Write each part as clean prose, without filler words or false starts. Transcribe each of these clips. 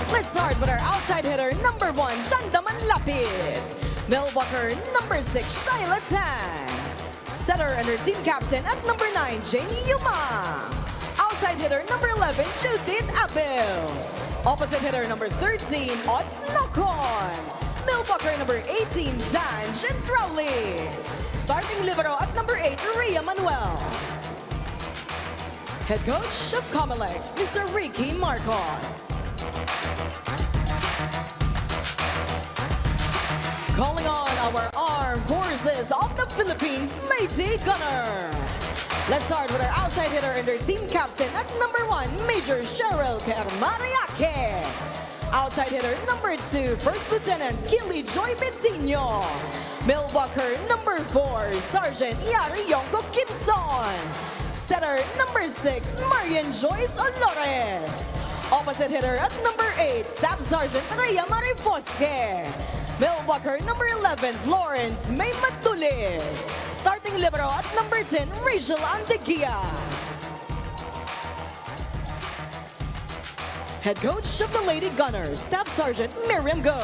Let's start with our outside hitter, number 1, Chandaman Lapid. Millwalker, number 6, Shaila Tan. Setter and her team captain at number 9, Jamie Yuma. Outside hitter, number 11, Judith Abel. Opposite hitter, number 13, Ots Nokon. Millwalker, number 18, Dan Gendrauli. Starting libero at number 8, Rhea Manuel. Head coach of COMELEC, Mr. Ricky Marcos. Calling on our armed forces of the Philippines, Lady Gunnar. Let's start with our outside hitter and their team captain at number 1, Major Cheryl Kermariake. Outside hitter number 2, First Lieutenant Kili Joy Betino. Millwalker number 4, Sergeant Yari Yonko Kimson. Setter number 6, Marian Joyce Olores. Opposite hitter at number 8, Staff Sergeant Rhea Marifosque. Millwalker number 11, Florence May Matulid. Starting libero at number 10, Rachel Anteguia. Head coach of the Lady Gunners, Staff Sergeant Miriam Go.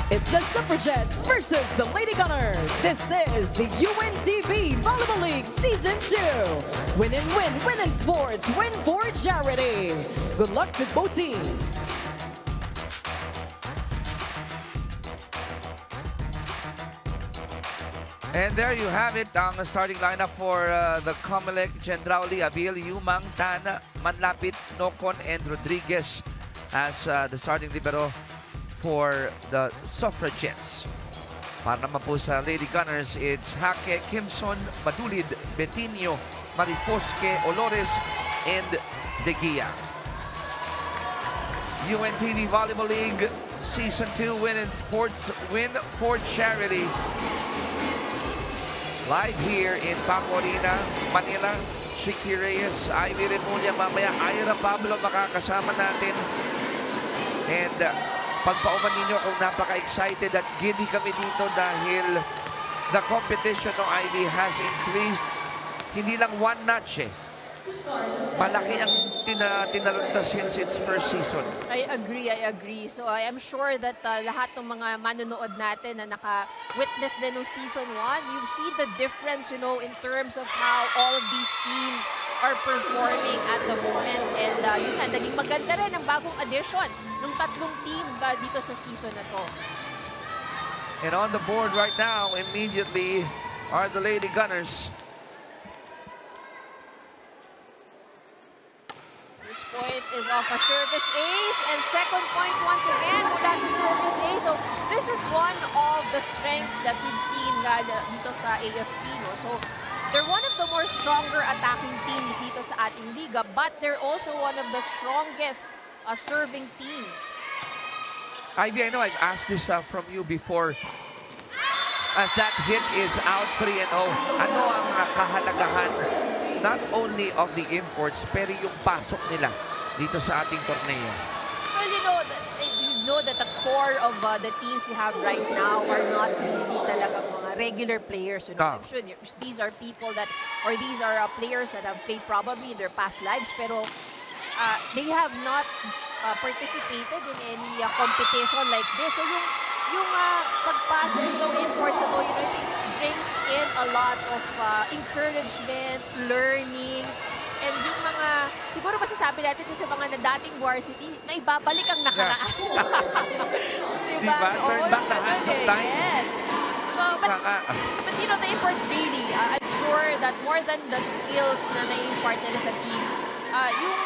It's the Suffragettes versus the Lady Gunners. This is the UNTV Volleyball League Season 2. Win and win, win in sports, win for charity. Good luck to both teams. And there you have it, ang starting lineup for the COMELEC: Gendrauli, Abil, Yumang, Tan, Manlapit, Nokon, and Rodriguez as the starting libero for the Suffragettes. Para naman po sa Lady Gunners, it's Hake, Kimson, Badulid, Betino, Marifosque, Olores, and Deguia. UNTV Volleyball League Season 2, win in sports, win for charity. Live here in Paco Arena, Manila. Chicky Reyes, Ivy Remulla, mamaya Ira Pablo makakasama natin. And pagpauman ninyo kung napaka-excited at giddy kami dito dahil the competition ng Ivy has increased. Hindi lang one notch eh. Malaki ang tinalon ito since its first season. I agree. So I am sure that lahat ng mga manonood natin na naka-witness din ng Season 1, you've seen the difference, you know, in terms of how all of these teams are performing at the moment. And yun nga, naging maganda rin ang bagong addition ng tatlong team dito sa season na to. And on the board right now, immediately, are the Lady Gunners. First point is off a service ace, and second point once again mula sa service ace. So this is one of the strengths that we've seen dito sa AFP. No? So they're one of the more stronger attacking teams dito sa ating liga, but they're also one of the strongest serving teams. Ivy, I know I've asked this from you before. As that hit is out 3-0, ano ang kahalagahan not only of the imports, pero yung pasok nila dito sa ating torneo? Well, you know that the core of the teams we have right now are not really talaga mga regular players. You know? I'm sure these are people that, or these are players that have played probably in their past lives, pero they have not participated in any competition like this. So yung pagpasok ng imports na to, you know, brings in a lot of encouragement, learnings, and yung mga, siguro masasabi natin sa mga na dating varsity, na ibabalik ang nakaraan. Diba? Turn back the hands of time. Yes. So, but you know, the imports really, I'm sure that more than the skills na na-impart nila sa team, yung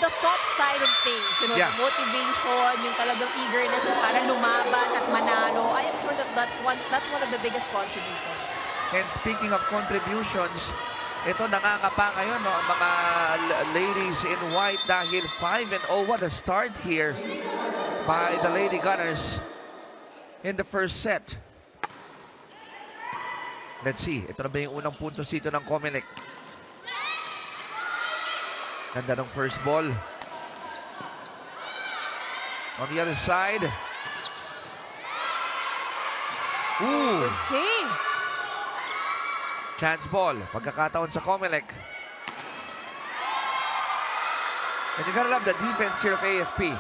the soft side of things, you know, the motivation, yung talagang eagerness na para lumaban at manalo. I am sure that that's one of the biggest contributions. And speaking of contributions, ito nangangapa ngayon, no, ang mga ladies in white dahil 5-0. What a start here by the Lady Gunners in the first set. Let's see, ito na ba yung unang puntos dito ng COMELEC? Ganda ng first ball. On the other side. Ooh. Good save. Chance ball. Pagkakataon sa COMELEC. And you gotta love the defense here of AFP.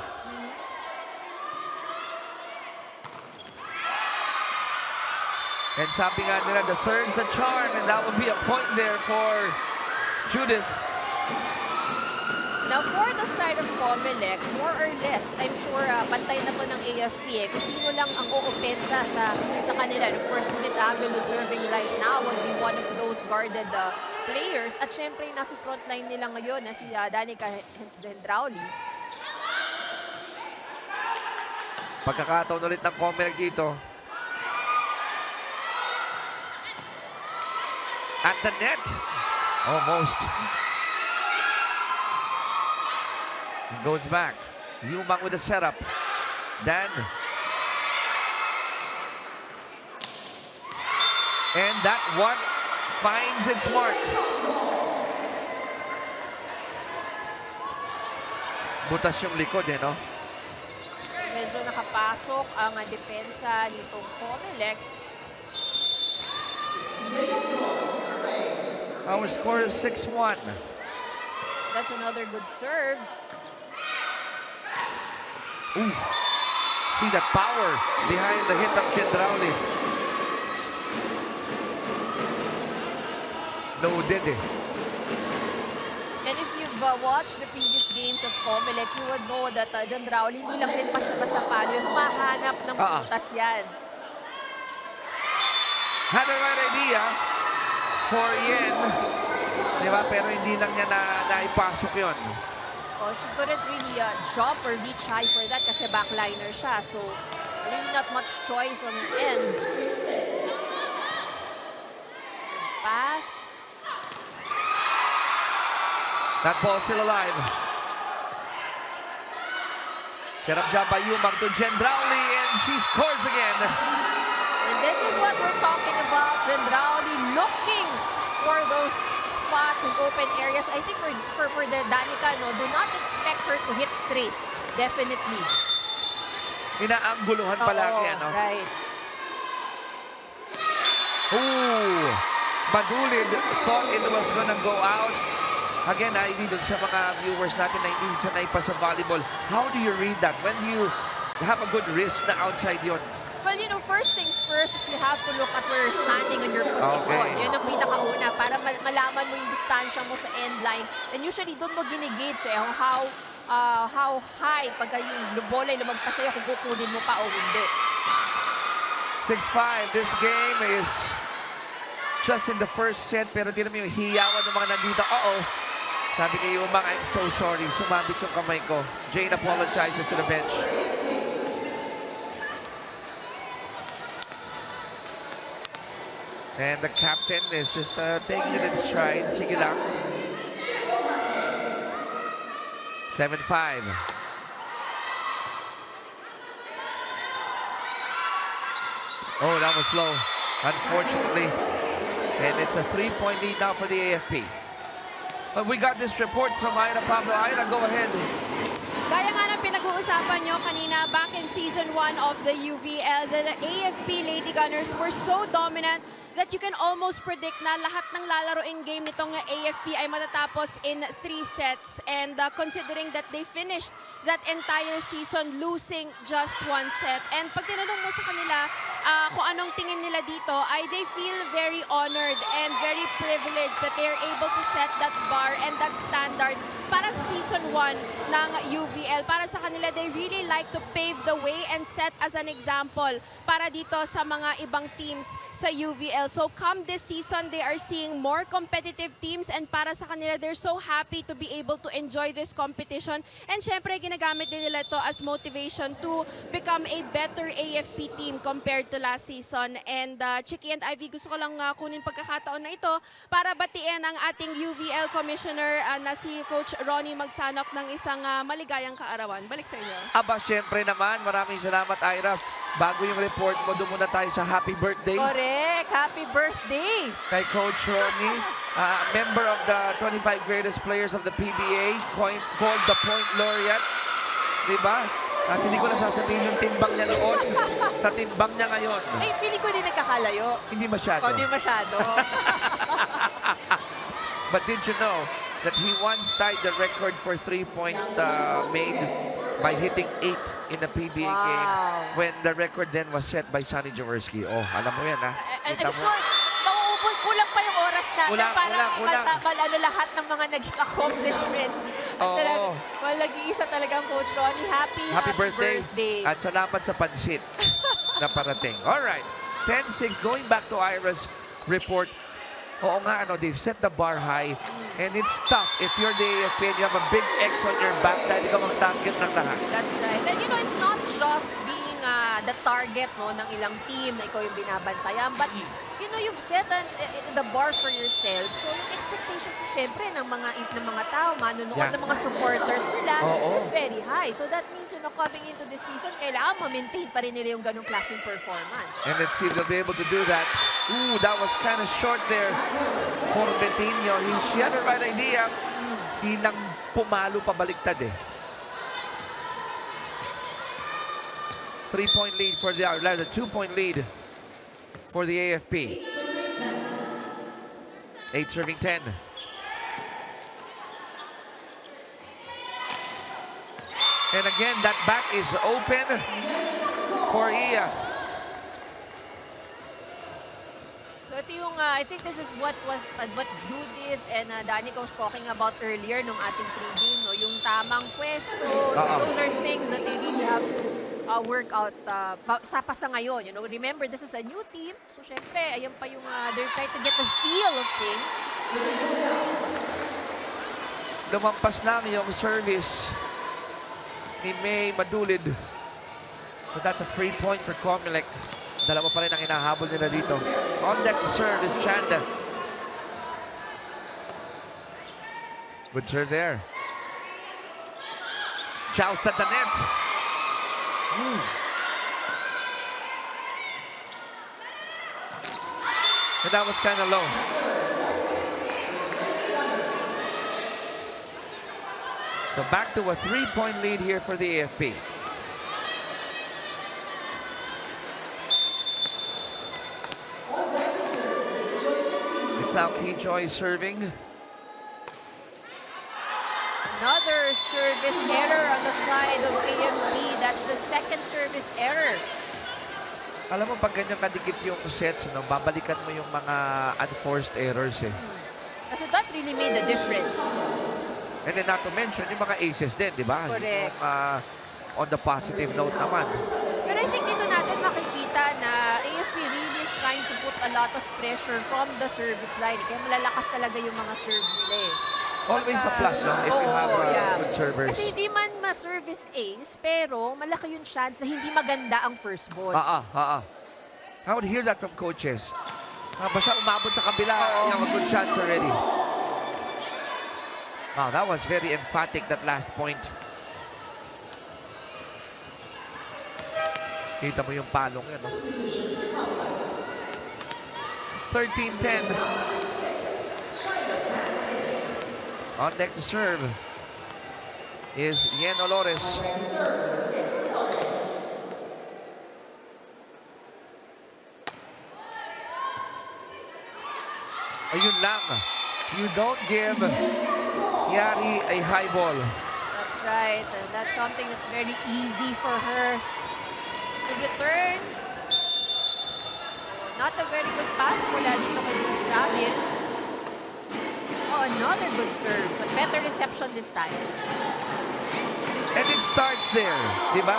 And sabi nga nila, the third's a charm, and that would be a point there for Judith. Now, for the side of COMELEC, more or less, I'm sure bantay na to ng AFP kung sino lang ang oopensa sa kanila. And of course, Judith Aguilo serving right now would be one of those guarded players. At syempre, nasa frontline nila ngayon na si Danica Gendrauli. Pagkakataon ulit ng COMELEC dito. At the net. Almost. He goes back. Yumang with the setup. Dan. And that one finds its mark. Butas yung likod no? So medyo nakapasok ang depensa nitong COMELEC. Our score is 6-1. That's another good serve. Ooh. See that power behind the hit of Gendrauli. Loaded And if you've watched the previous games of COMELEC, you would know that Gendrauli hindi lang din basta-basta palo. Humahanap ng putas yan. Had the right idea for Yen. Diba? Pero hindi lang niya naipasok yun. Oh, she couldn't really jump or reach high for that kasi backliner siya. So, really not much choice on her end. Pass. That ball still alive. Set up job by Yumang to Gendrauli, and she scores again. And this is what we're talking about. Gendrauli looking for those spots in open areas. I think for the Danica, do not expect her to hit straight. Definitely. Inaangguluhan palagi, Right. Ooh, Madulid thought it was gonna go out. Again, Ivy, dun sa mga viewers natin na hindi sanay pa sa volleyball, how do you read that? When do you have a good risk na outside yun? Well, first things first is you have to look at where you're standing on your position. Okay. Yun ang pinakauna para malaman mo yung distansya mo sa end line. And usually, doon mo ginigage how high pagka yung bola ay lumagpas sa'yo kung kukunin mo pa o hindi. 6-5. This game is just in the first set, pero tinan mo yung hiyawan ng mga nandito. Sabi ni Yumang, I'm so sorry. Sumabit yung kamay ko. Jane apologizes to the bench. And the captain is just taking it in stride. Sige lang. 7-5. Oh, that was low, unfortunately. And it's a 3-point lead now for the AFP. But we got this report from Ira Pablo. Ira, go ahead. Gaya nga ng pinag-uusapan nyo kanina, back in Season 1 of the UVL, the AFP Lady Gunners were so dominant that you can almost predict na lahat ng lalaroing game nitong AFP ay matatapos in 3 sets. And considering that they finished that entire season losing just 1 set. And pag tinanong mo sa kanila kung anong tingin nila dito, ay they feel very honored and very privileged that they're able to set that bar and that standard para sa Season 1 ng UVL. Para sa kanila, they really like to pave the way and set as an example para dito sa mga ibang teams sa UVL. So come this season, they are seeing more competitive teams and para sa kanila, they're so happy to be able to enjoy this competition. And syempre, ginagamit din nila ito as motivation to become a better AFP team compared to last season. And Chiki and Ivy, gusto ko lang kunin pagkakataon na ito para batiin ang ating UVL Commissioner na si Coach Ronnie Magsanok ng isang maligayang kaarawan. Balik sa inyo. Aba, syempre naman. Maraming salamat, Ira. Bago yung report mo, doon muna tayo sa happy birthday. Correct! Happy birthday! Kay Coach Ronnie, member of the 25 greatest players of the PBA, called the Point Laureate. Diba? At hindi ko na sasabihin yung timbang niya noon. Sa timbang niya ngayon. Ay, pili ko din nagkakalayo. Hindi masyado. Hindi masyado. But did you know that he once tied the record for three-point made by hitting 8 in the PBA game when the record then was set by Sonny Jaworski. Oh, alam mo yan, ha? I'm sure, mauubol, kulang pa yung oras natin para ano lahat ng mga naging accomplishments. Oo. Nag-iisa talagang Coach Ronnie. Happy birthday. At salamat sa pansit na parating. Alright, 10-6, going back to Ira's report. Oo nga, they've set the bar high and it's tough if you're the AFP and you have a big X on your back dahil ikaw ang target ng lahat. That's right. And it's not just being the target ng ilang team na ikaw yung binabantayan, but you've set the bar for yourself. So yung expectations na syempre ng mga tao, manunood ng mga supporters nila is very high. So that means coming into this season, kailangan ma-maintain pa rin nila yung ganong klaseng performance. And let's see if they'll be able to do that. Ooh, that was kind of short there for Bentinho. She had the right idea. Di nang pumalo pabaliktad eh. 3-point lead for the 2-point lead for the AFP. 8 serving 10. And again, that back is open for Iya. So ito yung, I think this is what Judith and Danica was talking about earlier nung ating pregame, yung tamang pwesto. So those are things that they really have to work out sa ngayon. Remember, this is a new team. So syempre, ayan pa yung, they're trying to get the feel of things. Lumampas lang yung service ni May Madulid. So that's a free point for COMELEC. Dalawa pa rin ang hinahabol nila dito. On deck to serve is Chanda. Good serve there. Chows at the net. And that was kind of low. So back to a 3-point lead here for the AFP. It's now Keyjoy serving. Another service error on the side of AFP. That's the second service error. Alam mo, pag ganyan kadikit yung sets, babalikan mo yung mga unforced errors eh. Kasi that really made a difference. And then not to mention yung mga aces din, di ba? Correct. On the positive note naman. Pero I think dito natin makikita na AFP really is trying to put a lot of pressure from the service line. Kaya malalakas talaga yung mga serve nila eh. Always a plus, no? If you have good servers. Kasi hindi man ma-service ace, pero malaki yung chance na hindi maganda ang first ball. I would hear that from coaches. Basta umabot sa kabila, you have a good chance already. Wow, that was very emphatic, that last point. Kita mo yung palong yan, no? 13-10. On deck to serve is Yen Olores. Ayun lang. You don't give Yari a high ball. That's right. And that's something that's very easy for her to return. So, not a very good pass mula dito kay Robin. Oh, another good serve, but better reception this time. And it starts there, di ba?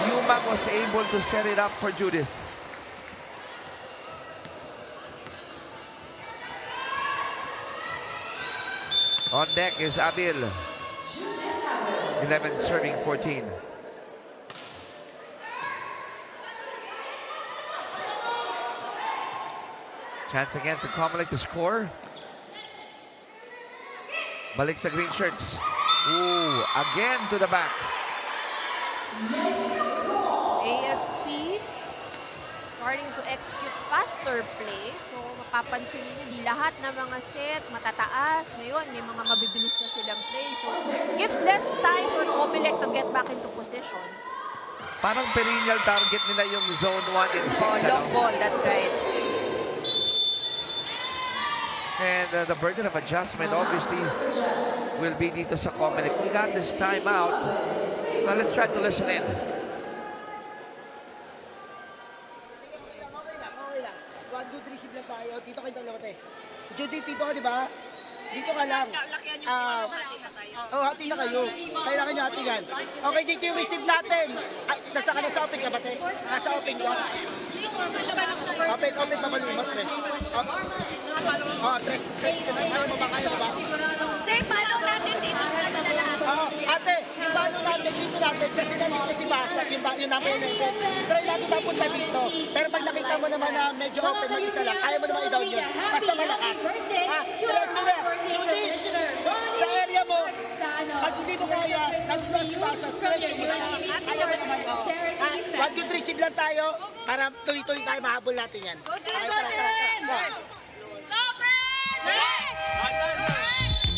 Yumang was able to set it up for Judith. On deck is Abil. 11 serving 14. Chance again for COMELEC to score. Balik sa green shirts. Ooh, again to the back. AFP starting to execute faster play. So, mapapansin niyo, di lahat ng mga set matataas. Ngayon, may mga mabibilis na silang play. So, gives less time for COMELEC to get back into position. Parang perennial target nila yung zone 1 and 6. Oh, long ball, that's right. And the burden of adjustment obviously will be dito sa COMELEC. We got this timeout. Well, let's try to listen in. Okay lang. 1, 2, 3, sigla tayo. Dito kayo dalawa, te. Judy, dito ka, di ba? Dito ka lang. Hati na kayo. Kailangan nyo hatigan. Okay, dito yung receive natin. Nasa ka na sa open ka ba, te? Nasa open ka? Open pa malimot, tres. Tres. Kaya mo ba kayo, ba? Sir, paano natin dito sa lahat? Ate, yung paano natin dito natin kasi nandito si Basag, yung number 11. Try natin mapunta dito. Pero pag nakita mo naman na medyo open mo isa lang, kaya mo naman i-down yun. Basta malakas. Judy, sa area mo, pag hindi mo kaya, nandito si Basag, stretch mo lang. Ayaw mo naman. 1, 2, 3, receive lang tayo para tuloy-tuloy tayo mahabol natin yan. Tara.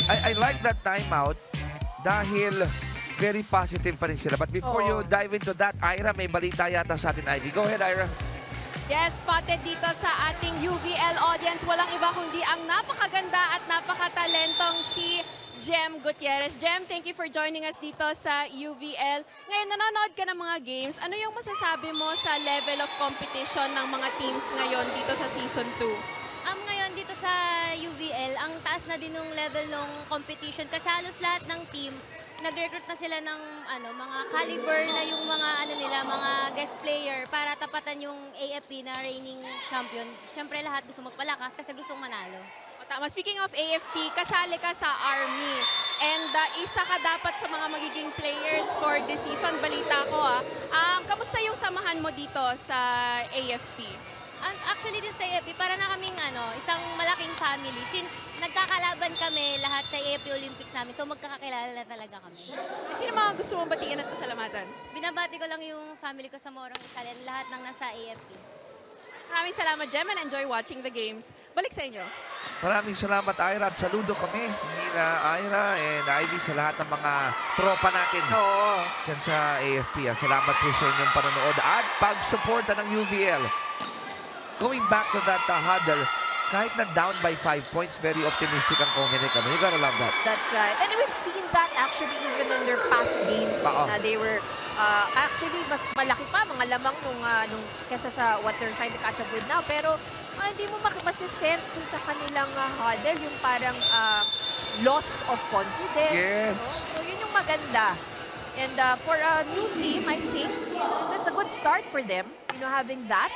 I like that timeout dahil very positive pa rin sila. But before you dive into that, Ira, may balita yata sa atin, Ivy. Go ahead, Ira. Yes, spotted dito sa ating UVL audience. Walang iba kundi ang napakaganda at napakatalentong si Jem Gutierrez. Jem, thank you for joining us dito sa UVL. Ngayon, nanonood ka ng mga games. Ano yung masasabi mo sa level of competition ng mga teams ngayon dito sa Season 2? Ngayon dito sa UVL, ang taas na din ng level ng competition kasi halos lahat ng team nag-recruit na sila ng mga caliber na yung mga mga guest player para tapatan yung AFP na reigning champion. Siyempre lahat gusto magpalakas kasi gustong manalo. Tama. Speaking of AFP, kasali ka sa Army. And isa ka dapat sa mga magiging players for this season. Balita ko kamusta yung samahan mo dito sa AFP? Actually din sa AFP, para na kaming isang malaking family. Since nagkakalaban kami lahat sa AFP Olympics namin, so magkakakilala na talaga kami. Sino mga gusto mong batiin at pasalamatan? Binabati ko lang yung family ko sa Morong Italian, lahat ng nasa AFP. Maraming salamat, Jem, and enjoy watching the games. Balik sa inyo. Maraming salamat, Ira, at saludo kami. Nina, Ira, and Ivy sa lahat ng mga tropa natin dyan sa AFP. Salamat po sa inyong panonood at pag-suporta ng UVL. Going back to that huddle, kahit na down by 5 points, very optimistic ang COMELEC. You gotta love that. That's right. And we've seen that actually even in their past games. They were actually mas malaki pa mga lamang nung kesa sa what they're trying to catch up with now. Pero hindi mo masisense din sa kanilang huddle yung parang loss of confidence. Yes. No? So yun yung maganda. And for a new team, I think it's a good start for them, having that.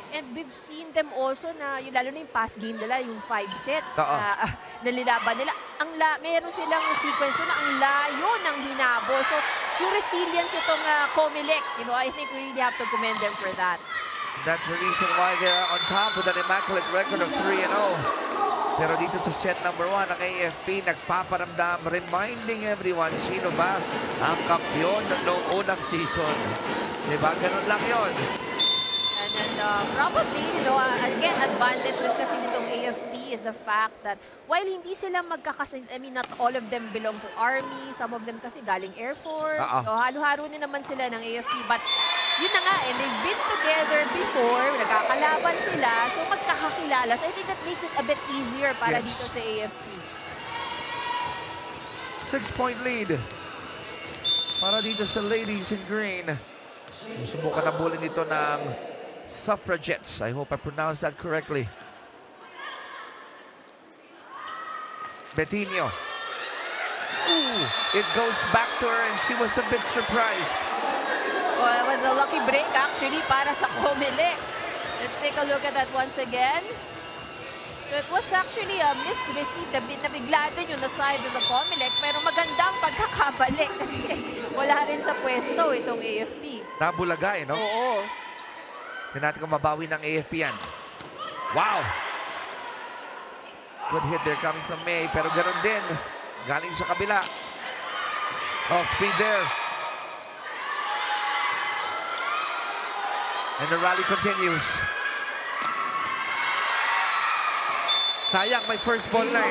And we've seen them also na, lalo na yung past game nila, yung 5 sets na nililaban nila. Meron silang sequence na ang layo ng hinabo. So, yung resilience itong COMELEC, I think we really have to commend them for that. That's the reason why they're on top with an immaculate record of 3-0. Pero dito sa set number 1, ang AFP nagpaparamdam, reminding everyone sino ba ang kampiyon noong unang season. Diba? Ganun lang yon. And probably, again, advantage rin kasi nitong AFP is the fact that while hindi sila not all of them belong to Army, some of them kasi galing Air Force. So halo-halo din naman sila ng AFP. But yun na nga, and they've been together before, nagkakalaban sila, so magkakakilala. So I think that makes it a bit easier para dito sa AFP. 6-point lead para dito sa ladies in green. Subukan na bulin ito ng Suffragettes. I hope I pronounced that correctly. Betinho. Ooh, it goes back to her and she was a bit surprised. Well, it was a lucky break actually para sa COMELEC. Let's take a look at that once again. So it was actually a misreceived. Nabigla din yung side of the COMELEC, pero magandang pagkakabalik kasi wala rin sa pwesto itong AFP. Nabulaga no? Oo. Tignan natin kung mabawi ng AFP yan. Wow! Good hit there coming from May, pero ganoon din. Galing sa kabila. Oh, speed there. And the rally continues. Sayang, may first ball na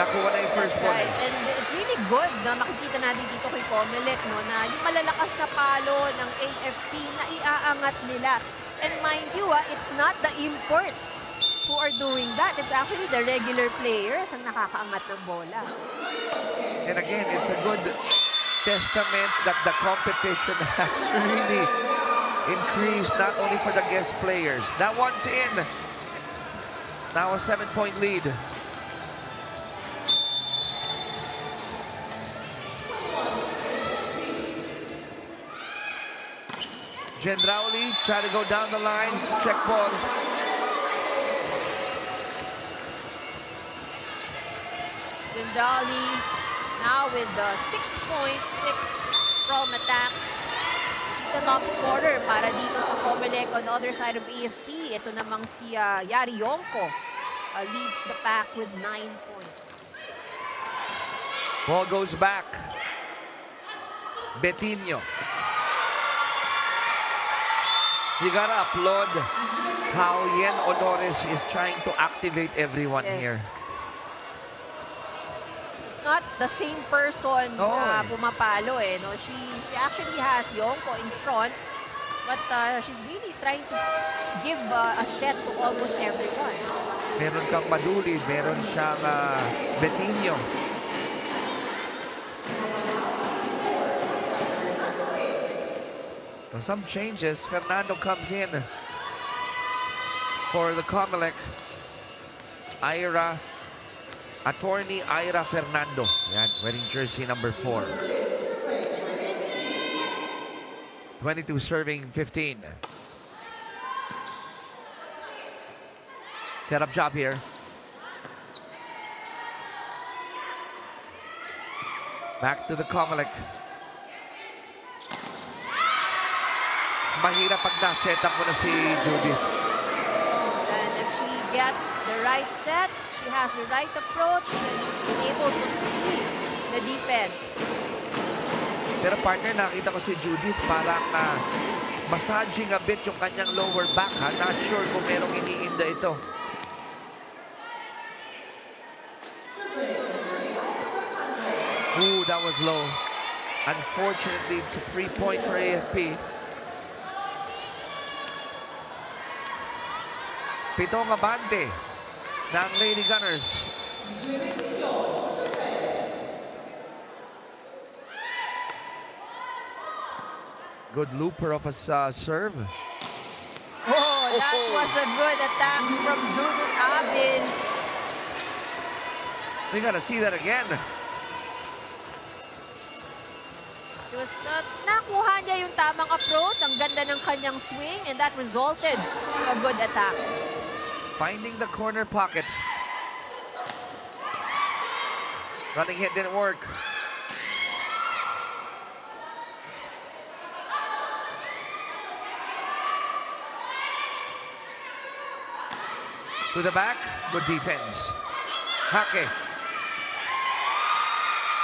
Nakuha na yung first ball. Right. And it's really good na makikita natin dito kay COMELEC, na yung malalakas na palo ng AFP na iaangat nila. And mind you, it's not the imports. who are doing that. It's actually the regular players ang nakakaangat ng bola. And again, it's a good testament that the competition has really increased, not only for the guest players. That one's in. Now a 7-point lead. Gendrauli try to go down the line. It's a check ball. Gendrauli now with 6 points, 6 from attacks. She's the top scorer para dito sa COMELEC. On the other side of AFP, ito namang si Yari Yonko leads the pack with 9 points. Ball goes back. Betinho. You gotta applaud how Yen Honores is trying to activate everyone here. It's not the same person na pumapalo eh. No? She actually has Yonko in front, but she's really trying to give a set to almost everyone. Meron kang Madulid, meron siyang Betinho. Some changes. Fernando comes in for the COMELEC. Attorney Ira Fernando. Yan, wearing jersey number 4. 22 serving 15. Set up job here. Back to the COMELEC. Mahirap pag na-set up mo na si Judith. And if she gets the right set, she has the right approach, and she's able to see the defense. Pero partner, nakita ko si Judith parang massaging a bit yung kanyang lower back. Not sure kung merong iniinda ito. Ooh, that was low. Unfortunately, it's a free point for AFP. Pitong abante ng Lady Gunners. Good looper of a serve. Oh, that was a good attack from Judith Abin. We gotta see that again. She was, nakuha niya yung tamang approach. Ang ganda ng kanyang swing, and that resulted in a good attack. Finding the corner pocket. Running hit didn't work. To the back, good defense. Hake.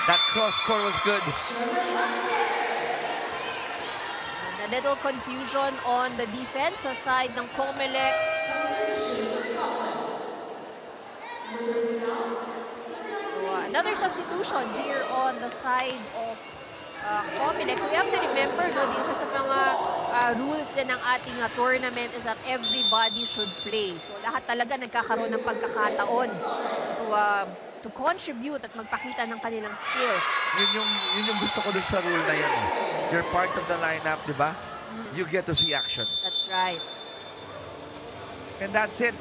That cross score was good. And a little confusion on the defense side ng COMELEC. So, another substitution here on the side of COMELEC. So we have to remember, no, dito sa mga rules din ng ating tournament is that everybody should play. So lahat talaga nagkakaroon ng pagkakataon to contribute at magpakita ng kanilang skills. Yun yung gusto ko dun sa rule na yan. You're part of the lineup, di ba? You get to see action. That's right. And that's it.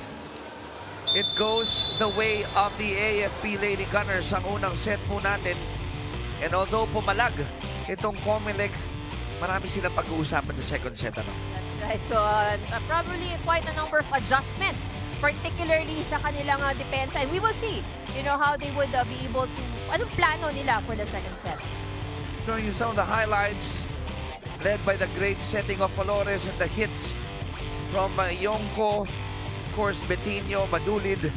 It goes the way of the AFP Lady Gunners. Ang unang set po natin. And although pumalag itong COMELEC, marami silang pag-uusapan sa second set. Ano? That's right. So probably quite a number of adjustments, particularly sa kanilang depensa. And we will see, how they would be able to, anong plano nila for the second set. Showing you some of the highlights, led by the great setting of Flores and the hits from Yonko, of course, Betinho, Madulid.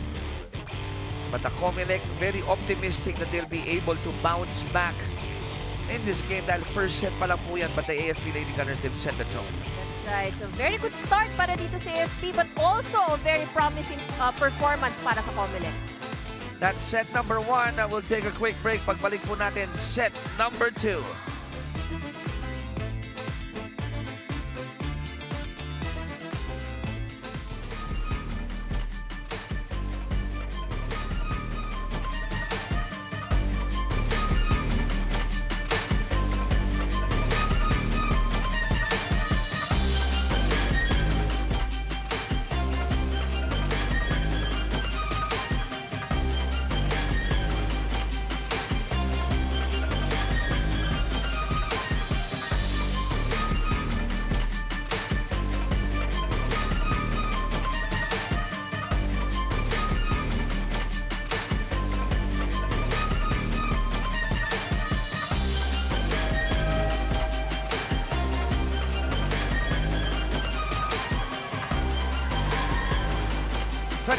But the COMELEC very optimistic that they'll be able to bounce back in this game dahil first set pa lang po yan, but the AFP Lady Gunners, they've set the tone. That's right. So very good start para dito sa AFP, but also a very promising performance para sa COMELEC. That's set number 1. We'll take a quick break. Pagbalik po natin, set number 2.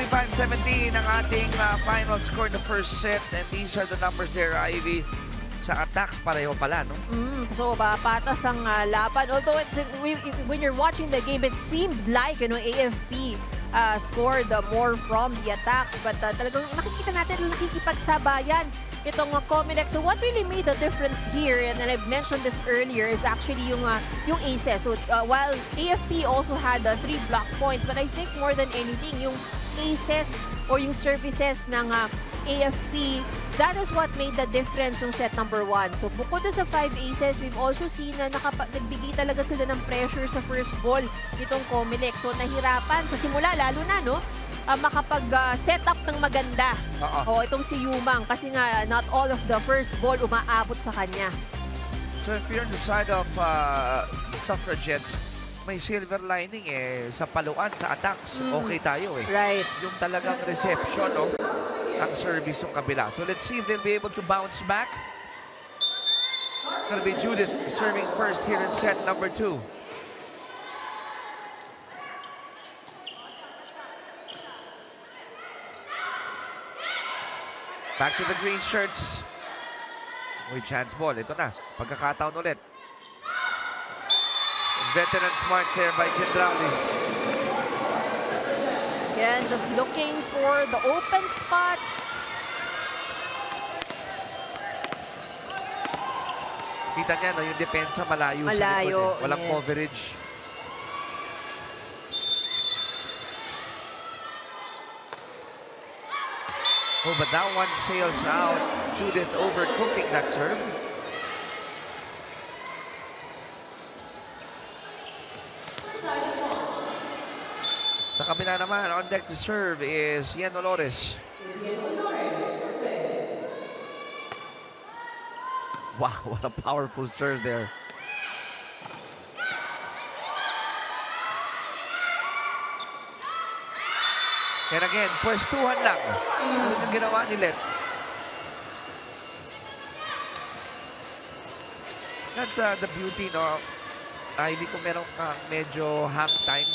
25-17 ang ating final score in the first set. And these are the numbers there, Ivy. Sa attacks, pareho pala, no? So, patas ang laban. Although, when you're watching the game, it seemed like, AFP scored more from the attacks. But talagang nakikita natin nakikipagsabayan itong COMELEC. So, what really made the difference here, and I've mentioned this earlier, is actually yung aces. So, while AFP also had 3 block points, but I think more than anything, yung aces or yung services ng AFP, that is what made the difference yung set number 1. So, bukod sa 5 aces, we've also seen na nagbigay talaga sila ng pressure sa first ball itong COMELEC. So, nahirapan sa simula, lalo na, makapag-set up ng maganda. Itong si Yumang, kasi nga, not all of the first ball umaabot sa kanya. So, if you're on the side of Suffragettes, may silver lining sa paluan, sa attacks. Okay tayo Right. Yung talagang reception, ang service yung kabila. So let's see if they'll be able to bounce back. It's gonna be Judith serving first here in set number 2. Back to the green shirts. Uy, chance ball. Ito na. Pagkakataon ulit. Veterans marks there by Gendrauli. Again, just looking for the open spot. Kita niya, yung depensa malayo sa likod. Walang coverage. Oh, but that one sails out. Judith overcooking that serve. Sa kabila naman, on deck to serve is Yen Dolores. Wow, what a powerful serve there. And again, pwestuhan lang. Ano yung ginawa ni Let? That's the beauty, no? Ivy, kung meron ka medyo hang time,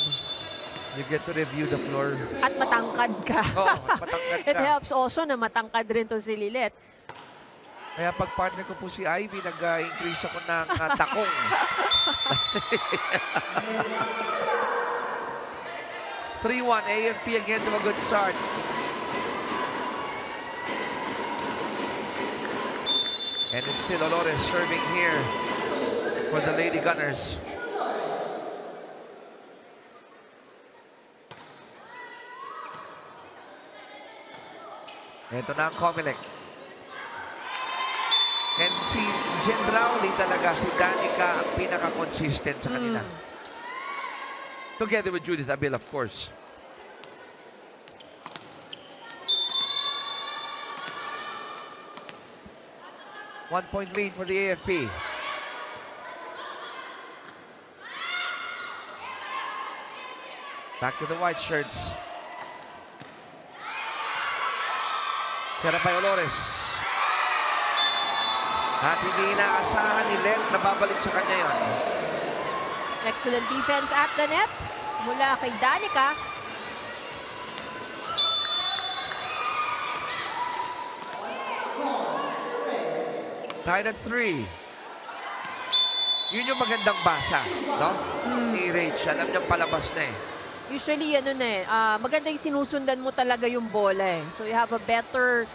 you get to review the floor. At matangkad ka. Matangkad ka. It helps also na matangkad rin to si Lilet. Kaya pag partner ko po si Ivy, nag-increase ako ng takong. 3-1, AFP again to a good start. And it's still Dolores serving here for the Lady Gunners. Ito na ang COMELEC. And si Gendrauli talaga, si Danica, ang pinaka-consistent sa kanila. Together with Judith Abil, of course. One-point lead for the AFP. Back to the white shirts. Serve by Dolores. At hindi inaasahan ni Len na babalik sa kanya yon. Excellent defense at the net mula kay Danica. Tied at 3. Yun yung magandang basa, no? Ni Rach. Alam niyang palabas na Usually, maganda yung sinusundan mo talaga yung bola So, you have a better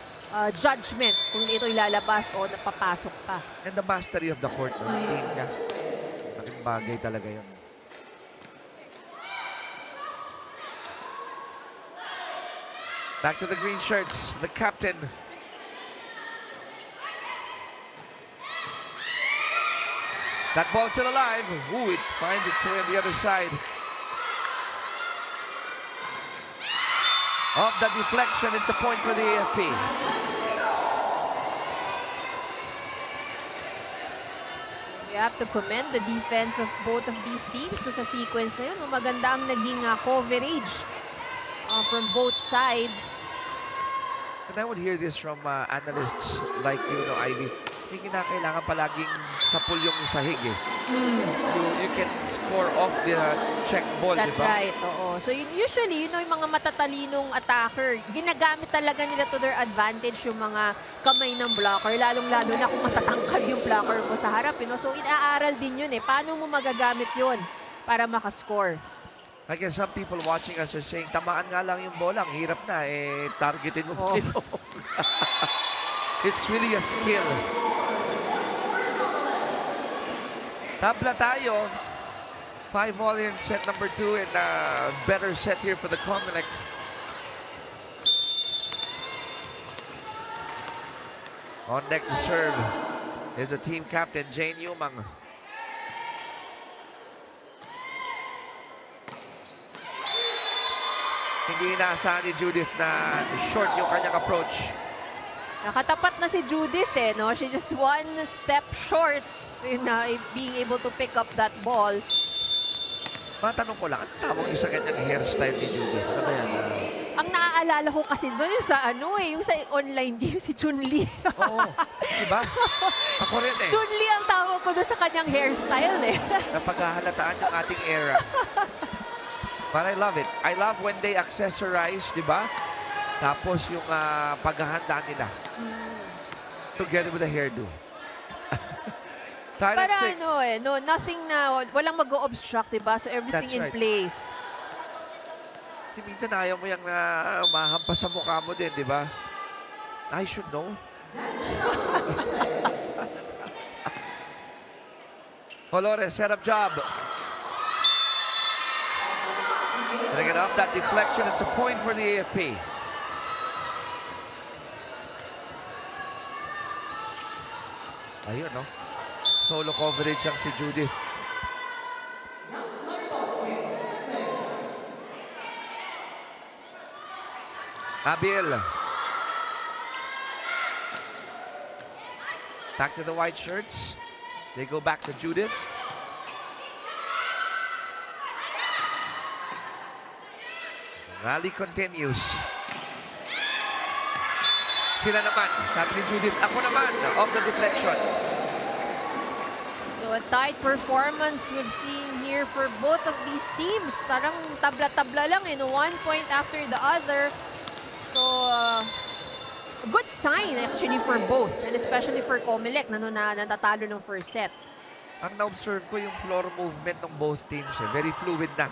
judgment kung ito ilalabas o napapasok pa. And the mastery of the court, no? Niya. Malaking bagay talaga yun. Back to the green shirts, the captain. That ball's still alive. Ooh, it finds its way on the other side. Of the deflection, it's a point for the AFP. You have to commend the defense of both of these teams sa sequence na yun. Maganda ang naging coverage from both sides. And I would hear this from analysts like you, Ivy. Hindi kinakailangan palaging sa pool yung sahig eh. You can score off the check ball, That's diba? right, oo. So usually, yung mga matatalinong attacker, ginagamit talaga nila to their advantage yung mga kamay ng blocker, lalong-lalo na kung matatangkad yung blocker mo sa harap. So inaaral din yun eh. Paano mo magagamit yun para makascore? I guess some people watching us are saying, tamaan nga lang yung bola, ang hirap na, targetin mo pa ito. It's really a skill. Tabla tayo. 5-all in set number 2 and a better set here for the COMELEC. On deck to serve is the team captain, Jane Yumang. Hindi inaasahan ni Judith na short yung kanyang approach. Nakatapat na si Judith eh, no? She just one step short in being able to pick up that ball. Matanong ko lang, ang tawag yung sa ganyang hairstyle ni Judith? Ano ba yan? Ang naaalala ko kasi doon yung sa yung sa online game, si Chun-Li. Oo, diba? Ako rin eh. Chun-Li ang tawag ko doon sa kanyang hairstyle eh. Napaghahalataan yung ating era. But I love it. I love when they accessorize, di ba? Tapos yung paghahanda nila. Together with the hairdo. Tied Para at 6. nothing na, walang mag-o-obstruct, di ba? So everything in place. Kasi minsan ayaw mo yung mahampas sa mukha mo din, di ba? I should know. Colores, set up job. Gonna get off that deflection. It's a point for the AFP. Ayun, no? Solo coverage ang si Judith. Abil. Back to the white shirts. They go back to Judith. Rally continues. Sila naman, sabi ni Judith, ako naman, off the deflection. So a tight performance we've seen here for both of these teams. Parang tabla-tabla lang, 1 point after the other. So, a good sign actually for both, and especially for COMELEC na natatalo ng first set. Ang na-observe ko yung floor movement ng both teams. Very fluid na.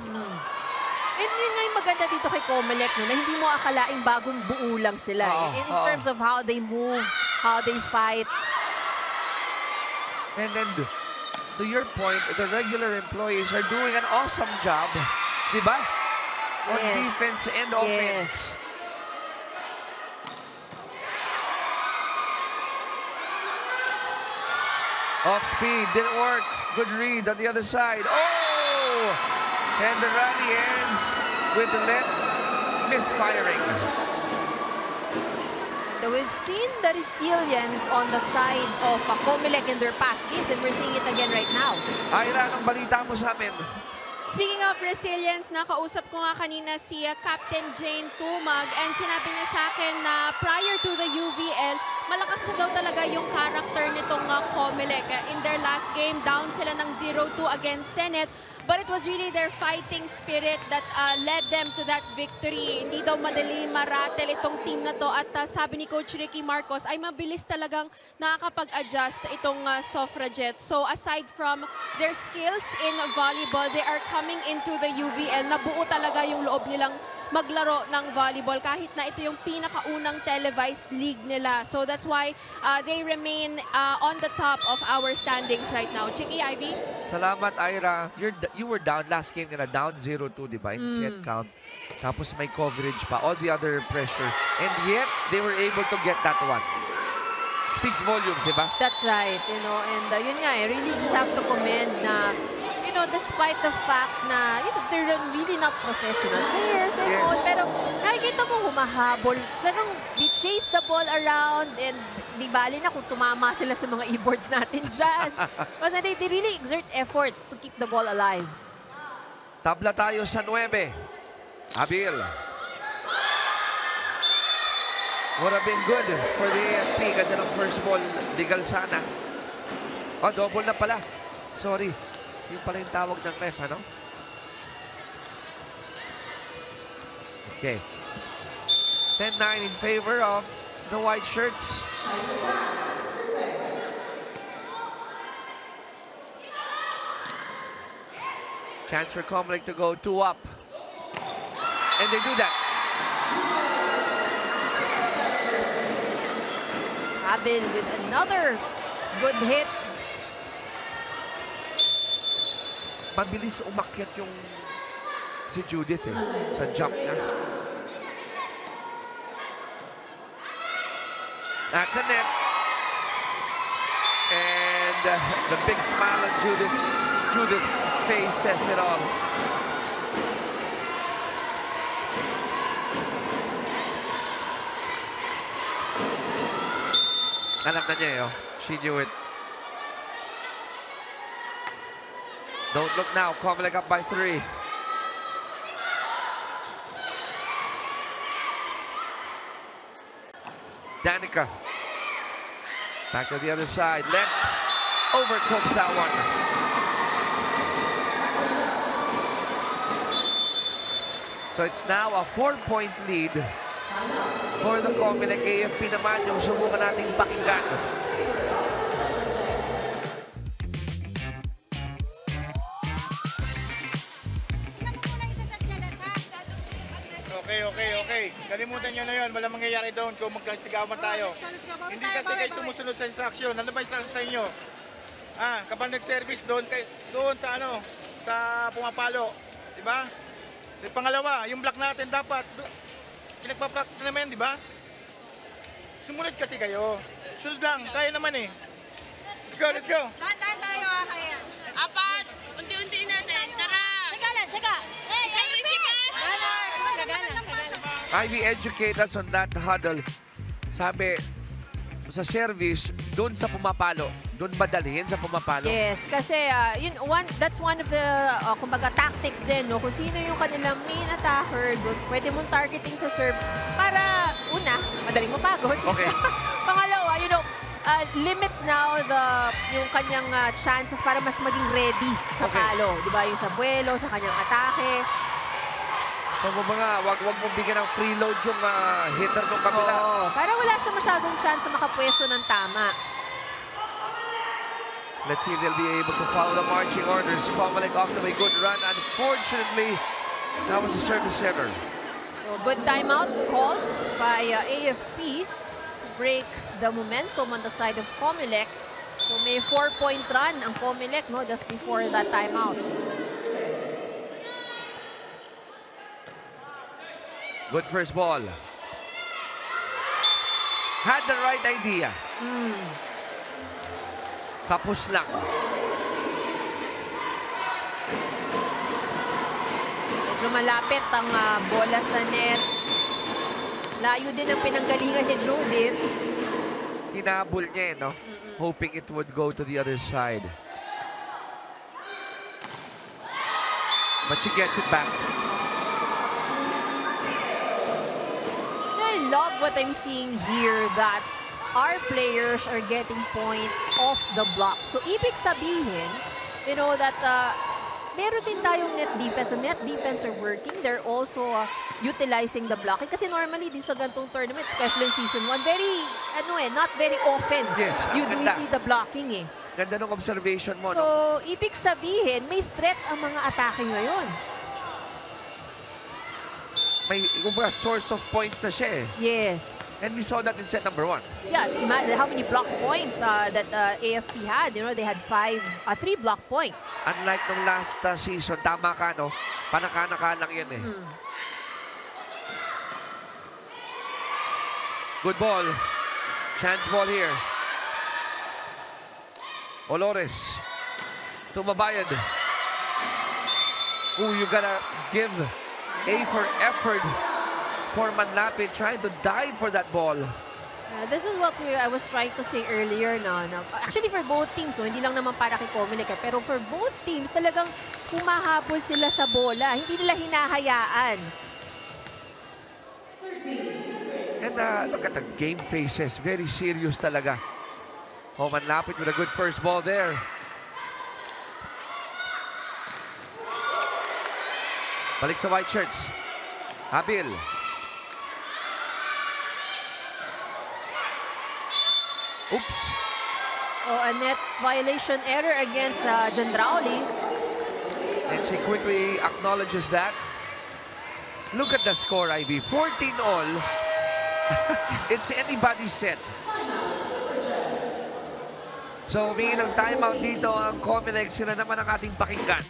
And yun nga yung maganda dito kay COMELEC, na hindi mo akalaing bagong buo lang sila. In terms of how they move, how they fight. And then, to your point, the regular employees are doing an awesome job. Diba? On defense and offense. Off speed, didn't work. Good read on the other side. Oh! And the rally ends with the net misfiring. We've seen the resilience on the side of COMELEC in their past games, and we're seeing it again right now. Ira, anong balita mo sa amin? Speaking of resilience, nakausap ko nga kanina si Captain Jane Tumag, and sinabi niya sa akin na prior to the UVL, malakas na daw talaga yung character nitong COMELEC. In their last game, down sila ng 0-2 against Senate. But it was really their fighting spirit that led them to that victory. Hindi daw madali maratel itong team na to. At sabi ni Coach Ricky Marcos, ay mabilis talagang nakakapag-adjust itong Suffragettes. So aside from their skills in volleyball, they are coming into the UVL. Nabuo talaga yung loob nilang maglaro ng volleyball kahit na ito yung pinakaunang televised league nila. So that's why they remain on the top of our standings right now. Chicky, Ivy? Salamat, Ira. You were down last game nila, down 0-2, di ba? In set count. Tapos may coverage pa, all the other pressure. And yet, they were able to get that one. Speaks volumes, di ba? That's right, and yun nga, I really just have to commend na despite the fact na they're really not professional players and all, pero nakikita mo humahabol. Talagang they chase the ball around, and di bali na kung tumama sila sa mga e-boards natin dyan. Kasi they really exert effort to keep the ball alive. Tabla tayo sa 9. Abil. Would have been good for the AFP. Ganda ng first ball. Legal sana. Oh, double na pala. Sorry. Yung pala yung tawag ng ref, ano? Okay. 10-9 in favor of the white shirts. Chance for COMELEC to go 2 up. And they do that. Abel with another good hit. Mabilis umakyat yung si Judith sa jump niya. At the net. And the big smile on Judith's face says it all. Alam na niya oh. She knew it. Don't look now. COMELEC up by 3. Danica. Back to the other side. Lent overcooks that one. So it's now a 4-point lead for the COMELEC. AFP naman yung subukan nating pakinggan. Okay. Kalimutan nyo na yun. Walang mangyayari doon kung magkasigawan tayo. Hindi kasi kayo sumusunod sa instruction. Ano ba instruction sa inyo? Kapag nag-service doon sa sa pumapalo. Diba? Pangalawa, yung block natin dapat pinagpa-practice naman, diba? Sumunod kasi kayo. Sunod lang. Kaya naman eh. Let's go. Tandaan tayo kaya. Apat, unti-unti natin. Tara! Tsaka. Ivy, educate us on that huddle. Sabi, sa service, doon sa pumapalo, doon madalhin sa pumapalo. Yes, kasi that's one of the kumbaga tactics din, no? Kung sino yung kanilang main attacker, doon pwede mong targeting sa serve para una, madaling mapagod. Okay. Pangalawa, limits now yung kanyang chances para mas maging ready sa palo, 'di ba? Yung sa buwelo, sa kanyang atake. So mga wag mong bigyan ng free load yung hitter ng kabila. Oo, para wala siya masyadong chance na makapwesto ng tama. Let's see if they'll be able to follow the marching orders. COMELEC off to a good run. Unfortunately, that was a service error. So good timeout called by AFP to break the momentum on the side of COMELEC. So may 4-point run ang COMELEC, no, just before that timeout. Good first ball. Had the right idea. Tapos lang. Medyo malapit ang bola sa net. Layo din ang pinanggalingan ni Judith. Hinabol niya, no? Hoping it would go to the other side. But she gets it back. I love what I'm seeing here, that our players are getting points off the block. So, ibig sabihin, that meron din tayong net defense. So, net defense are working. They're also utilizing the blocking. Kasi normally, din sa ganitong tournament, especially in Season 1, not very often you do see the blocking eh. Ganda ng observation mo, so, no? ibig sabihin, may threat ang mga atake ngayon. May source of points na siya eh. Yes. And we saw that in set number 1. Yeah, imagine how many block points that AFP had. They had 3 block points. Unlike nung last season, tama ka, no? Panaka-naka lang yun eh. Good ball. Chance ball here. Olores. Tumabayad. Ooh, you gotta give A for effort for Manlapit, trying to dive for that ball. This is what I was trying to say earlier. Actually, for both teams, hindi lang naman para kay COMELEC, pero for both teams, talagang humahabol sila sa bola. Hindi nila hinahayaan. And look at the game faces. Very serious talaga. Manlapit with a good first ball there. Balik sa white shirts. Habil. Oops. Oh, a net violation error against Gendrauli. And she quickly acknowledges that. Look at the score, Ivy. 14 all. It's anybody's set. So, humingi ng timeout dito ang COMELEC. Sila naman ang ating pakinggan.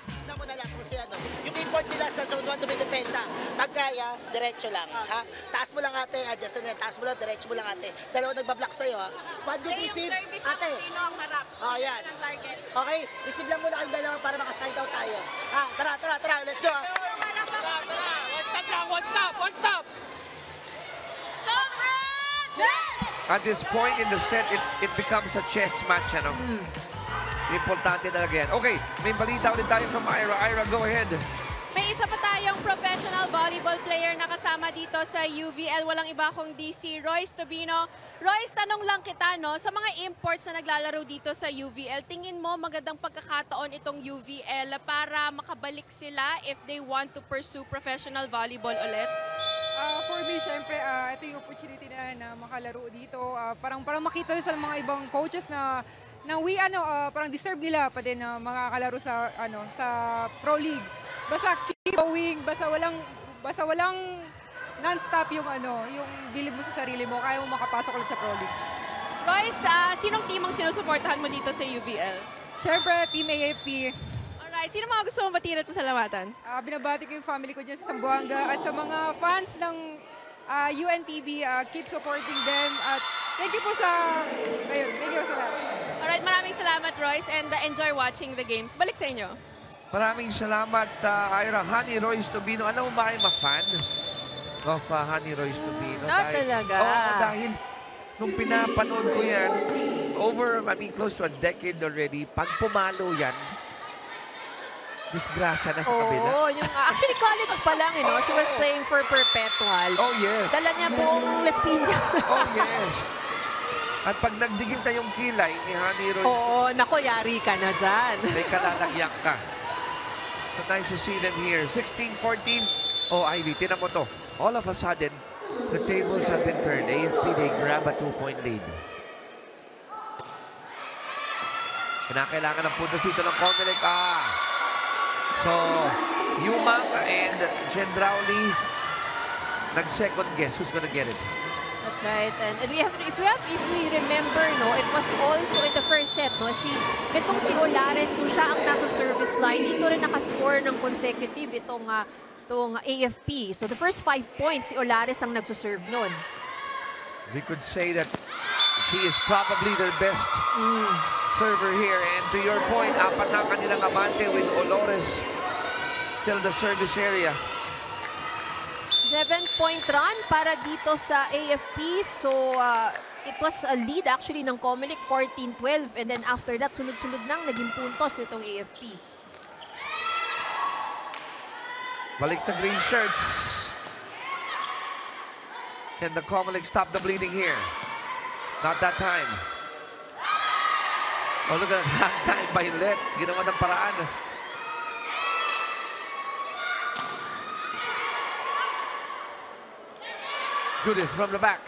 Tignan mo na lang kung si ano. Yung import nila sa zone 1 dumidepensa. Pag kaya, diretso lang. Ha? Taas mo lang ate, adjust na. Taas mo lang, diretso mo lang ate. Dalawa nagbablock sa'yo ha. One good receive. Ate. Sino ang harap? Oh, yan. Okay, receive lang muna kayong dalawa para maka-side out tayo. Ha? Tara. Let's go ha. Tara. One stop. At this point in the set, it becomes a chess match. Ano? Importante talaga yan. Okay, may balita ulit tayo from Ira. Ira, go ahead. May isa pa tayong professional volleyball player na kasama dito sa UVL. Walang iba kundi si Royce Tobino. Royce, tanong lang kita, no? Sa mga imports na naglalaro dito sa UVL, tingin mo magandang pagkakataon itong UVL para makabalik sila if they want to pursue professional volleyball ulit? For me, syempre, ito yung opportunity na makalaro dito. Parang makita sa mga ibang coaches na parang deserve nila pa din na makakalaro sa Pro League. Basta keep going, basta walang non-stop yung bilib mo sa sarili mo, kaya mo makapasok ulit sa Pro League. Royce, sinong team ang sinusuportahan mo dito sa UVL? Syempre, Team AFP. Alright, sino mga gusto mong batiin at pasalamatan? Binabati ko yung family ko dyan sa Zamboanga at sa mga fans ng UNTV, keep supporting them at thank you po sa lahat. Alright, maraming salamat Royce and enjoy watching the games. Balik sa inyo. Maraming salamat, Ira. Honey Royce Tobino. Alam mo ba kayo ma-fan of Honey Royce Tobino? Talaga? Oo, dahil nung pinapanood ko yan, close to a decade already, pag pumalo yan, disgrasya na sa kabila. Oo, actually college pa lang, she was playing for Perpetual. Oh, yes. Dala niya buong Las Piñas. Oh, yes. At pag nagdigit na yung kilay ni Honey Royce, Oo, nako, yari ka na dyan. may kalalagyak ka. So nice to see them here. 16-14. Oh, Ivy, tinan mo to. All of a sudden, the tables have been turned. AFP, they grab a 2-point lead. Kinakailangan ng puntos dito ng COMELEC. So, Yumang and Gendrauli nag-second guess. Who's gonna get it? That's right. And if we remember, it was also in the first set, itong si Olares, siya ang nasa service line. Dito rin nakascore ng consecutive itong AFP. So the first 5 points, si Olares ang nagsuserve nun. We could say that she is probably their best server here. And to your point, apat na kanilang abante with Olores still the service area. 7-point run para dito sa AFP. So, it was a lead actually ng COMELEC, 14-12. And then after that, sunod-sunod nang naging puntos itong AFP. Balik sa green shirts. Can the COMELEC stop the bleeding here? Not that time. Oh, look at that time by Let. Ginawa ng paraan. Judith from the back.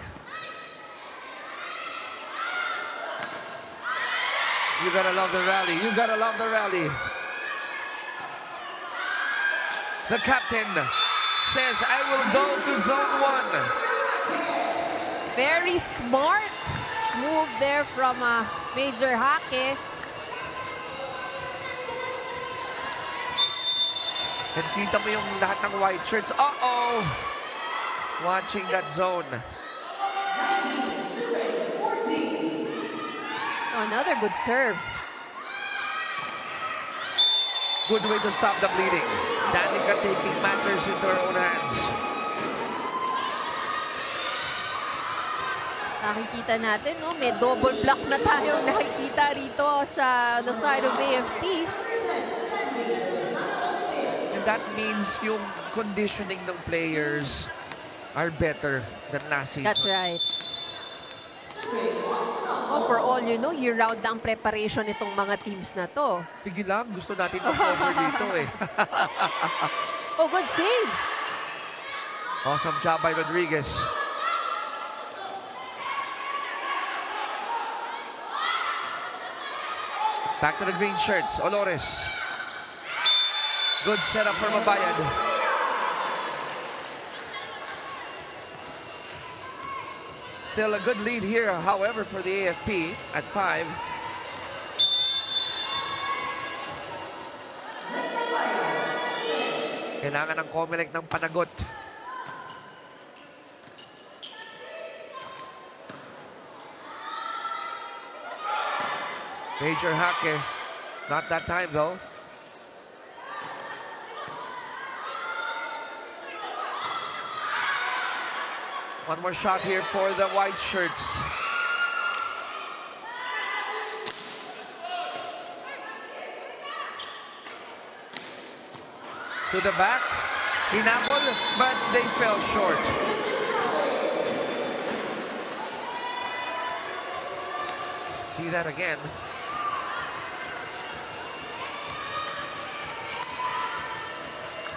You gotta love the rally. You gotta love the rally. The captain says, I will go to zone 1. Very smart move there from Major Hake. And kita mo yung lahat ng white shirts. Uh-oh! Watching that zone. Another good serve. Good way to stop the bleeding. Danica taking matters into her own hands. Nakikita natin, may double block na tayong nakikita rito sa the side of AFP. And that means yung conditioning ng players are better than last season. That's right. Oh, for all you know, year-round na ang preparation itong mga teams na to. Sige lang, gusto natin mag-cover dito eh. Oh, good save. Awesome job by Rodriguez. Back to the green shirts, Olores. Good setup for Mabayad. Still a good lead here, however, for the AFP at 5. Kailangan ng COMELEC ng panagot. Major hake. Not that time, though. One more shot here for the white shirts. To the back. Hinabol, but they fell short. See that again.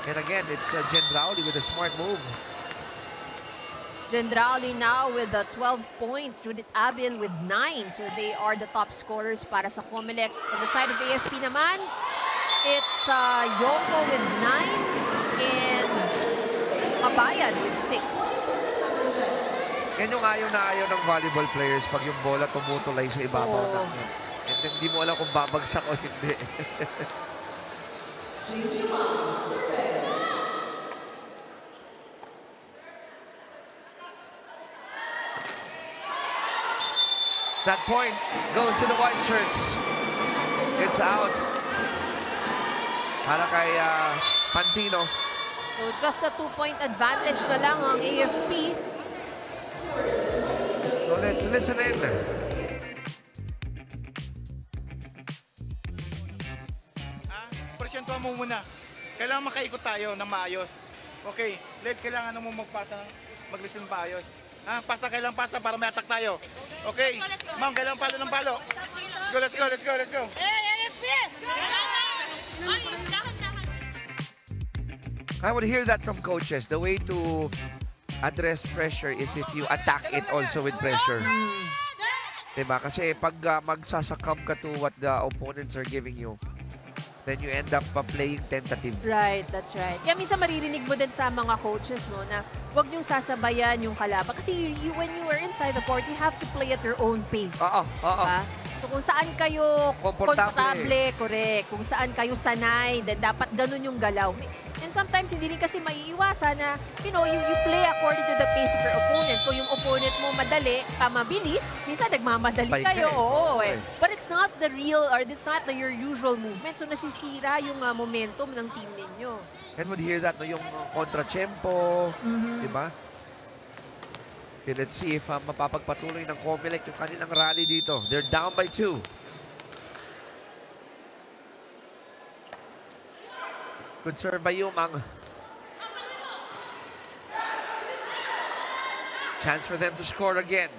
And again, it's Gendrauli with a smart move. Gendrauli now with 12 points. Judith Abin with 9. So they are the top scorers para sa COMELEC. On the side of AFP naman, it's Yoko with 9 and Mabayad with 6. Yan yung ayaw na ayaw ng volleyball players pag yung bola tumutulay sa ibabaw ng net. And hindi mo alam kung babagsak o hindi. That point goes to the white shirts. It's out. Para kay Pantino. So just a 2-point advantage na lang ang AFP. So let's listen in. Presyentuhan mo muna. Kailangan makaikot tayo ng maayos. Okay, Led, kailangan mo magpasa, mag-listen paayos. Pasa, kailangan pasa para may attack tayo. Okay, ma'am, kailangan palo ng palo. Let's go, let's go, let's go, let's go. I would hear that from coaches. The way to address pressure is if you attack it also with pressure. Diba? Kasi pag magsasakam ka to what the opponents are giving you, then you end up playing tentative. Right, that's right. Kaya minsan maririnig mo din sa mga coaches, no, na huwag niyong sasabayan yung kalaban. Kasi when you are inside the court, you have to play at your own pace. Oo. So kung saan kayo komportable, correct. Kung saan kayo sanay, then dapat ganun yung galaw. And sometimes hindi rin kasi maiiwasan na, you know, you play according to the pace of your opponent. Kung yung opponent mo madali, mabilis, minsan nagmamadali kayo. Oo, eh. But it's not the real, or it's not your usual movement. So nasisira yung momentum ng team ninyo. And would hear that, no, yung kontra-tempo, diba? Okay, let's see if mapapagpatuloy ng COMELEC yung kanilang rally dito. They're down by 2. Good serve by Yumang. Chance for them to score again.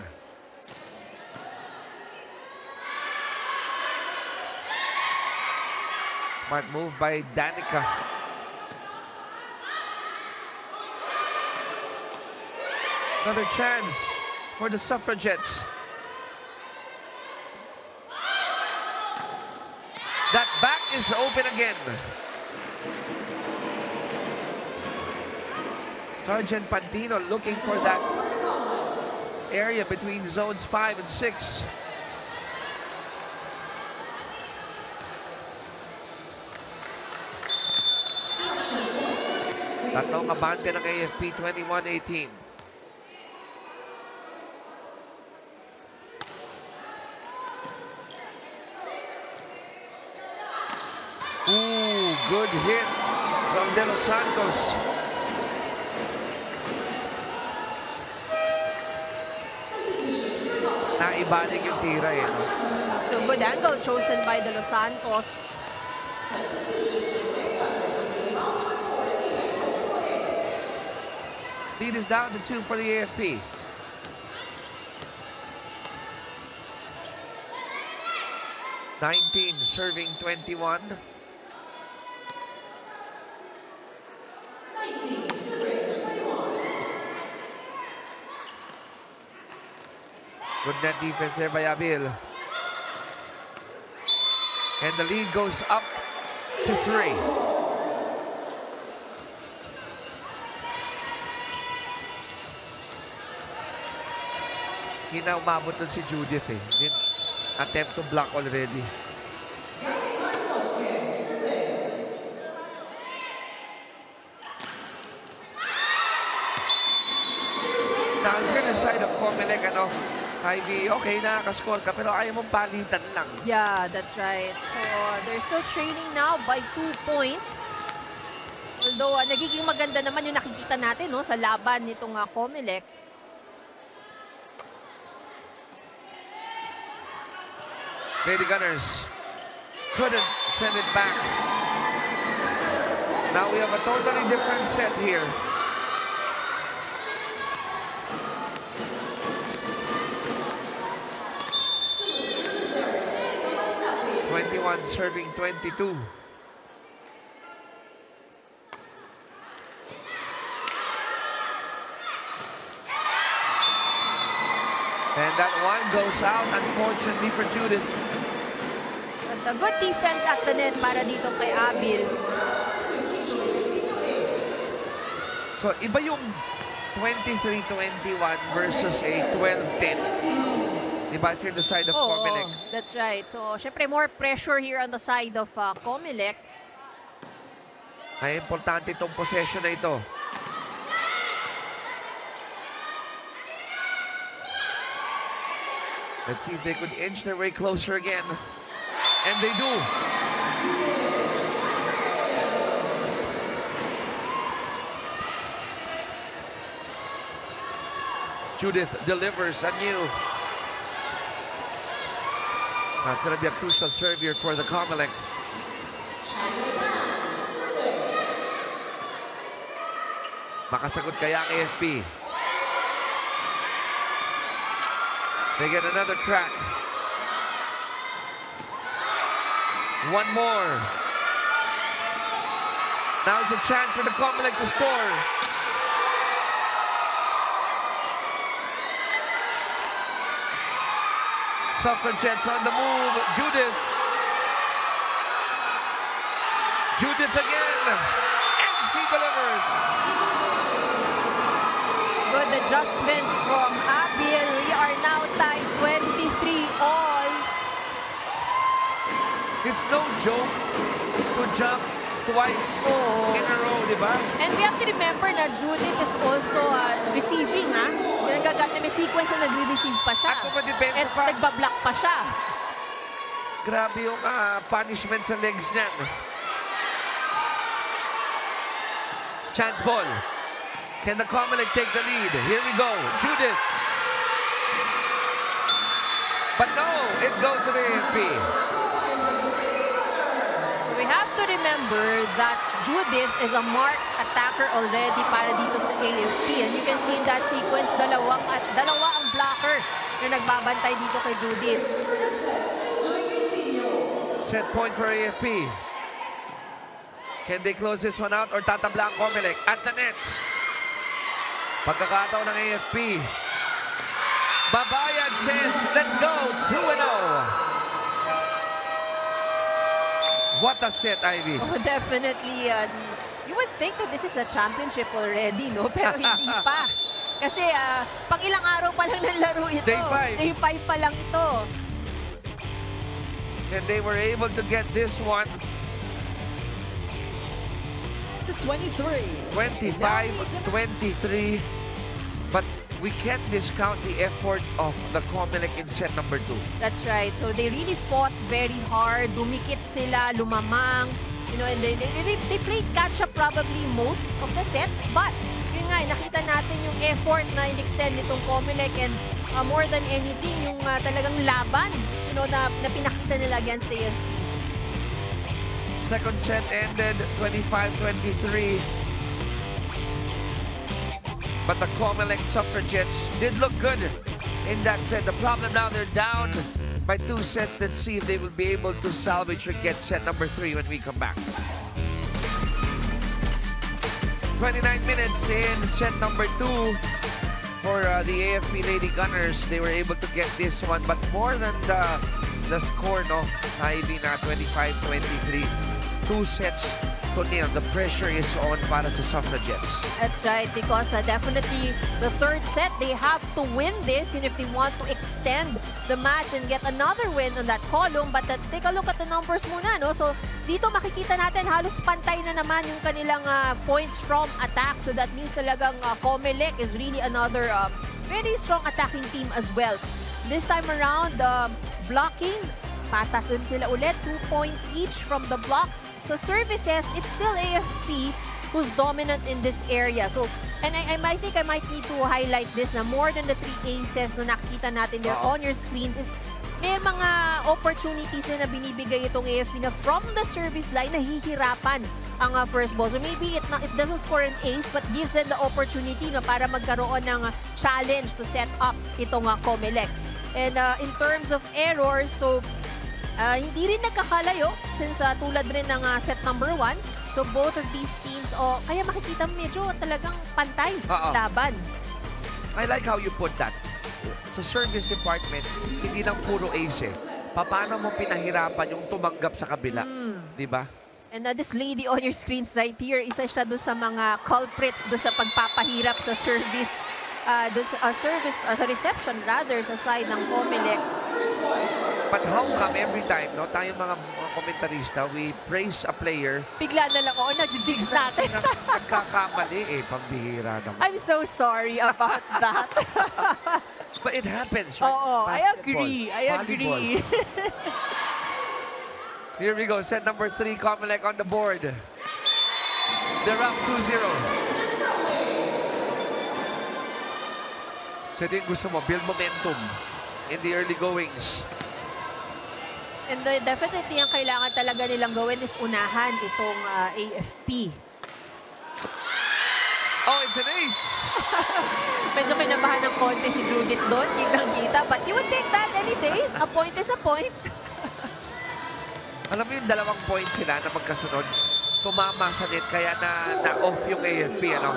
Smart move by Danica. Another chance for the Suffragettes. That back is open again. Sergeant Pantino looking for that area between zones 5 and 6. Tatlong abante ng AFP, 21-18. Ooh, good hit from De Los Santos. Naibanig yung tira eh. So good angle chosen by De Los Santos. Lead is down to 2 for the AFP. Serving 21. 19, serving 21. Good net defense there by Abil. And the lead goes up to 3. Hindi na umabot dun si Judith eh. Attempt to block already. Now, if you're the side of COMELEC, Ivy, okay, nakaka-score ka, pero ayaw mong palitan lang. Yeah, that's right. So, they're still trailing now by 2 points. Although, nagiging maganda naman yung nakikita natin no, sa laban nitong COMELEC. Lady Gunners couldn't send it back. Now we have a totally different set here. Serving 22. And that one goes out, unfortunately, for Judith. But a good defense at the net para dito kay Abil. So, iba yung 23-21 versus a 12-10. Diba, if you're the side of COMELEC. That's right. So, syempre, more pressure here on the side of COMELEC. Ay, importante itong possession na ito. Let's see if they could inch their way closer again. And they do. Judith delivers anew. That's going to be a crucial serve here for the COMELEC. Makasagot kaya ang AFP. They get another crack. One more. Now it's a chance for the COMELEC to score. Suffragettes on the move. Judith. Judith again. And she delivers. Good adjustment from Abil. We are now tied 23 all. It's no joke to jump twice in a row, di ba? And we have to remember na Judith is also receiving, ha? May sequence na nagre-receive pa siya. Ako pa-depensa pa. At nagbablock pa siya. Grabe yung punishment sa legs niyan. Chance ball. Can the COMELEC take the lead? Here we go. Judith. But no, it goes to the AFP. We have to remember that Judith is a marked attacker already para dito sa AFP. And you can see in that sequence, dalawa ang blocker na nagbabantay dito kay Judith. Set point for AFP. Can they close this one out or tatabla ang COMELEC at the net? Pagkakataon ng AFP. Babayad says, let's go, 2-0. What a set, Ivy. Oh, definitely. You would think that this is a championship already, no? Pero hindi pa. Kasi pang ilang araw pa lang ng laro ito. Day 5. Day 5 pa lang ito. And they were able to get this one to 23. 25-23. But we can't discount the effort of the COMELEC in set number 2. That's right. So they really fought very hard. Dumikit sila, lumamang. You know, and they played catch-up probably most of the set. But, yun nga, nakita natin yung effort na in-extend nitong COMELEC and more than anything, yung talagang laban, you know, na pinakita nila against the AFP. Second set ended 25-23. But the COMELEC Suffragettes did look good in that set. The problem now, they're down by 2 sets. Let's see if they will be able to salvage or get set number 3 when we come back. 29 minutes in set number 2 for the AFP Lady Gunners. They were able to get this one, but more than the score, no? Ivy na 25-23. 2 sets to nil. The pressure is on para sa Suffragettes. That's right, because definitely the third set, they have to win this if they want to extend the match and get another win on that column. But let's take a look at the numbers muna, no? So dito makikita natin halos pantay na naman yung kanilang points from attack. So that means talagang COMELEC is really another very strong attacking team as well. This time around, blocking, patas din sila ulit. 2 points each from the blocks. So services, it's still AFP who's dominant in this area. So, and I think I might need to highlight this na more than the 3 aces na nakikita natin there on your screens is may mga opportunities na binibigay itong AFP na from the service line nahihirapan ang first ball. So maybe it doesn't score an ace but gives them the opportunity na para magkaroon ng challenge to set up itong COMELEC. And in terms of errors, so hindi rin nagkakalayo since tulad rin ng set number 1. So both of these teams, kaya makikita medyo talagang pantay laban. I like how you put that. Sa service department, hindi lang puro ace eh. Paano mo pinahirapan yung tumanggap sa kabila? Di ba? And this lady on your screens right here, isa siya doon sa mga culprits doon sa pagpapahirap sa service. Sa reception rather, sa side ng COMELEC. But how come every time, no, tayong mga komentarista, we praise a player, bigla na lang, nag-jigs natin. Nagkakamali pambihira naman. I'm so sorry about that. But it happens, right? I agree. Here we go, set number 3, COMELEC on the board. They're up 2-0. So ito yung gusto mo, build momentum in the early goings. And definitely, ang kailangan talaga nilang gawin is unahan itong AFP. Oh, it's an ace! Medyo kinabahan ng konti si Judith doon, kitang-kita. But you would take that any day. A point is a point. Alam mo yung 2 points sila na magkasunod. Tumama sa net, kaya na-off yung AFP, ano?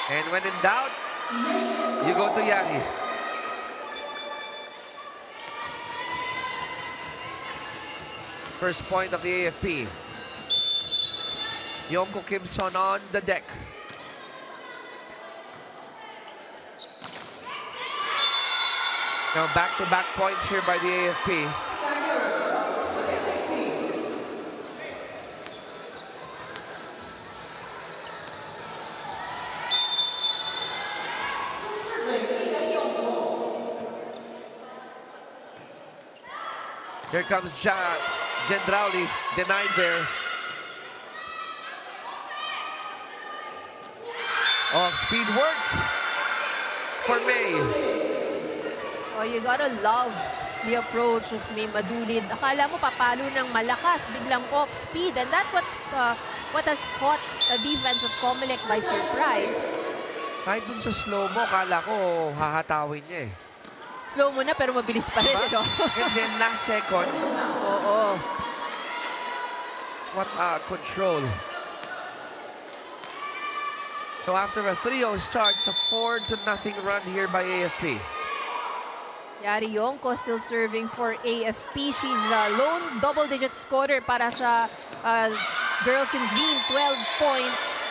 And when in doubt, you go to Yari. First point of the AFP. Yongko Kimson on the deck. Now back-to-back points here by the AFP. Here comes Gendrauli, denied there. Off-speed worked for May. Oh, you gotta love the approach of May Madulid. Akala mo papalo ng malakas, biglang off-speed. And that's what has caught the defense of COMELEC by surprise. Kahit dun sa slow-mo, akala ko hahatawin niya eh. Slow mo na pero mabilis pa rin, no? And then last second. What control. So after a 3-0 start, it's a 4-0 run here by AFP. Yari Yongko still serving for AFP. She's a lone double-digit scorer para sa girls in green, 12 points.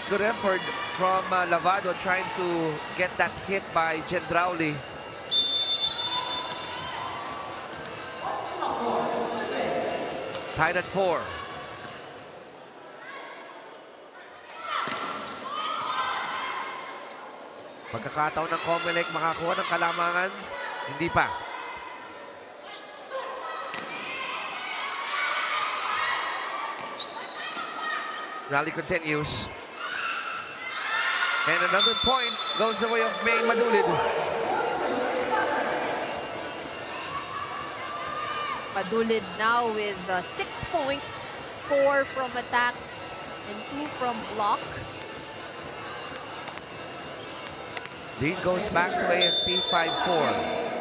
Good effort from Lavado trying to get that hit by Gendrauli. Tied at 4. Pagkakataon ng COMELEC makakuha ng kalamangan, hindi pa. Rally continues. And another point goes the way of May Madulid. Padulid now with 6 points, 4 from attacks and 2 from block. Lead goes back to AFP 5-4.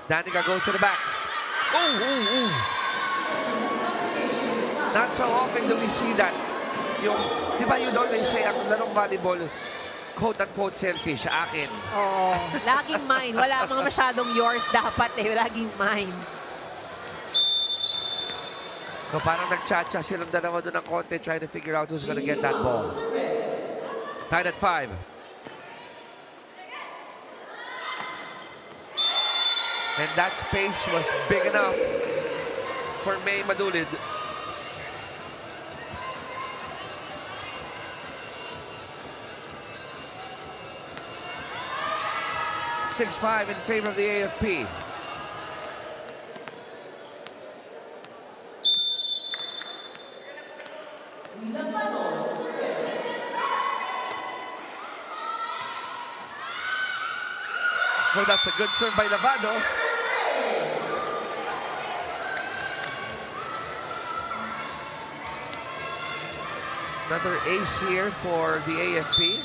Danica goes to the back. Ooh. Not so often do we see that. Yung, di ba you always say, ang larong volleyball, quote-unquote selfish, akin. Oo, laging mine. Wala mga masyadong yours dapat eh. Laging mine. So parang nagchacha silang dalawa doon ng konti, trying to figure out who's gonna get that ball. Tied at 5. And that space was big enough for May Madulid. (6-5) in favor of the AFP. Oh, that's a good serve by Lavado. Another ace here for the AFP.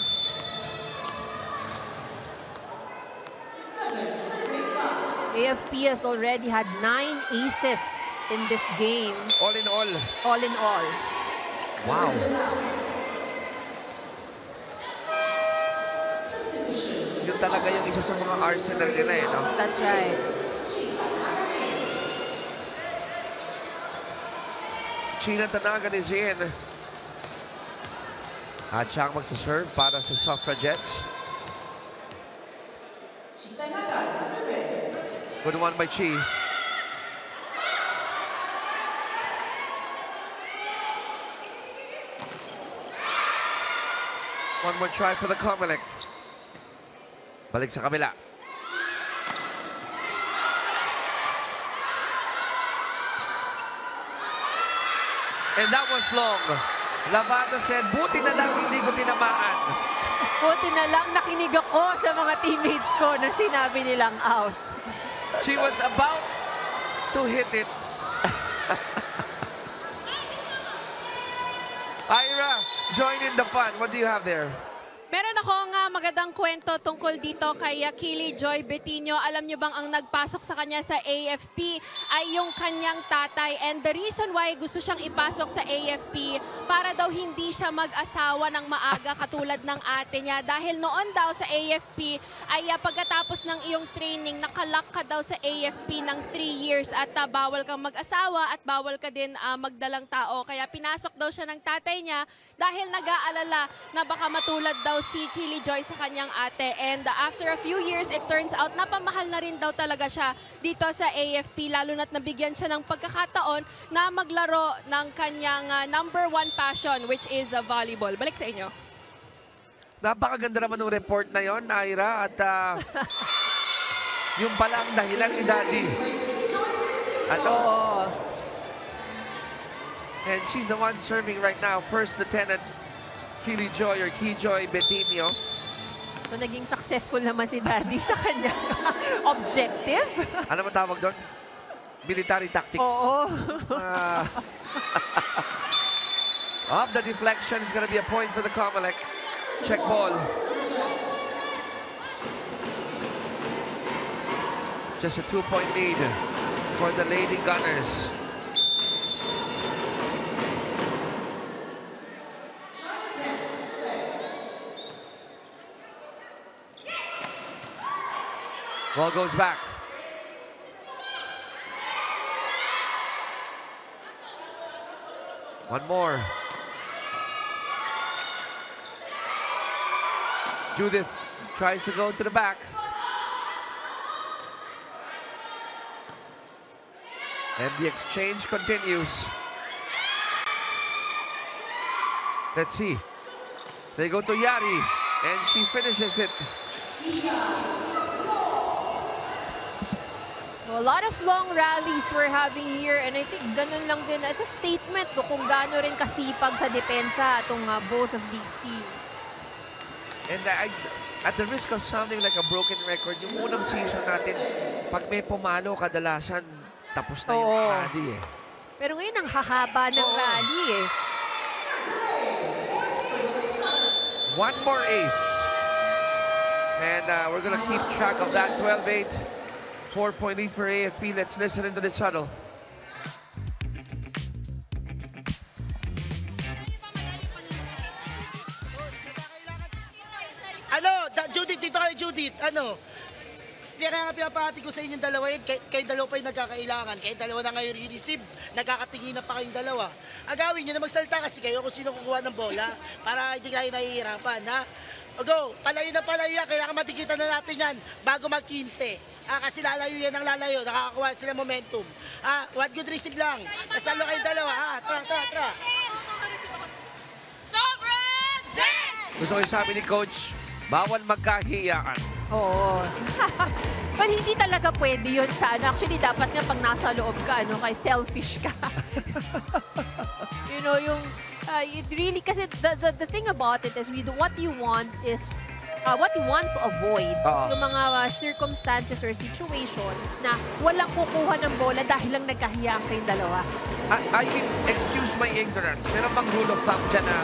AFP has already had 9 aces in this game. All in all. All in all. Wow. Yun talaga yung isa sa mga arsenal nila eh, no? That's right. China Tanagan is in. At siya ang magsaserve para sa Suffragettes. Good one by Chi. One more try for the COMELEC. Balik sa kabila. And that was long. Lavado said, buti na lang hindi ko tinamaan. Buti na lang nakinig ako sa mga teammates ko na sinabi nilang out. She was about to hit it. Ira, join in the fun. What do you have there? Meron akong magandang kwento tungkol dito kay Kili Joy Betinho. Alam niyo bang ang nagpasok sa kanya sa AFP ay yung kanyang tatay. And the reason why gusto siyang ipasok sa AFP, para daw hindi siya mag-asawa ng maaga katulad ng ate niya. Dahil noon daw sa AFP ay pagkatapos ng iyong training, nakalock ka daw sa AFP ng 3 years at bawal kang mag-asawa at bawal ka din magdalang tao. Kaya pinasok daw siya ng tatay niya dahil nag-aalala na baka matulad daw si Kili Joy sa kanyang ate. And after a few years, it turns out napamahal na rin daw talaga siya dito sa AFP, lalo na't nabigyan siya ng pagkakataon na maglaro ng kanyang #1 passion, which is volleyball. Balik sa inyo. Napakaganda naman ng report na yon, Ira. At yung pala ang dahilan ni Daddy. Ano? And she's the one serving right now. First Lieutenant Kili Joy or Kijoy Betinho. So naging successful naman si Daddy sa kanyang objective. Ano mo tawag doon? Military tactics. Oo. Off the deflection, it's going to be a point for the COMELEC. Check ball. Just a 2-point lead for the Lady Gunners. Ball goes back. One more. Judith tries to go to the back. And the exchange continues. Let's see. They go to Yari, and she finishes it. So a lot of long rallies we're having here and I think ganun lang din. It's a statement kung gaano rin kasipag sa depensa itong both of these teams. And at the risk of sounding like a broken record, yung unang season natin, pag may pumalo, kadalasan tapos na yung rally eh. Pero ngayon ang hahaba ng rally eh. One more ace. And we're gonna keep track of that 12-8. 4-point lead for AFP. Let's listen into this huddle. Judith, dito kayo Judith. Kaya nga pinapahati ko sa inyong dalawa yun, kayo dalawa pa yung nagkakailangan. Kayo dalawa na ngayon i-receive, nagkakatingin na pa kayong dalawa. Agawin nyo na magsalta kasi kayo kung sino kukuha ng bola para hindi kayo nahihirapan, ha? O go, palayo na palayo yan, kailangan matikita na natin yan bago mag-15. Kasi lalayo yan ang lalayo, nakakakuha sila momentum. One good receive lang, kasalo kayong dalawa, Tara. Suffragettes! Gusto ko yung sabi ni Coach, bawal magkahiyaan. Oo. But hindi talaga pwede yun sa Actually, dapat nga pag nasa loob ka, kay selfish ka. You know, it really, kasi the thing about it is what you want is what you want to avoid is yung mga circumstances or situations na walang kukuha ng bola dahil lang nagkahiyaan kayong dalawa. I mean, excuse my ignorance. Meron bang rule of thumb dyan na,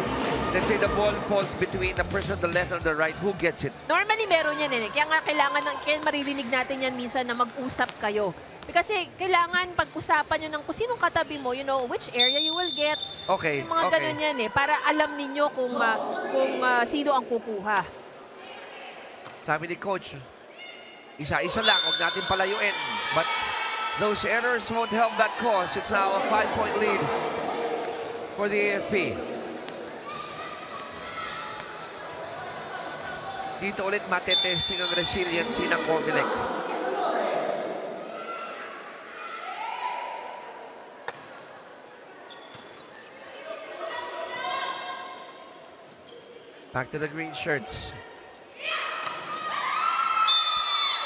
let's say the ball falls between the person on the left and the right, who gets it? Normally, meron yan eh. Kaya nga kaya maririnig natin yan minsan na mag-usap kayo. Kasi kailangan pag-usapan nyo ng kung sinong katabi mo, you know, which area you will get. Okay, yung mga ganun yan eh. Para alam ninyo kung sino ang kukuha. Sabi ni Coach, isa-isa lang, huwag natin palayuin. But those errors won't help that cause. It's now a 5-point lead for the AFP. Dito ulit matetesting ang resiliency ng COMELEC. Back to the green shirts.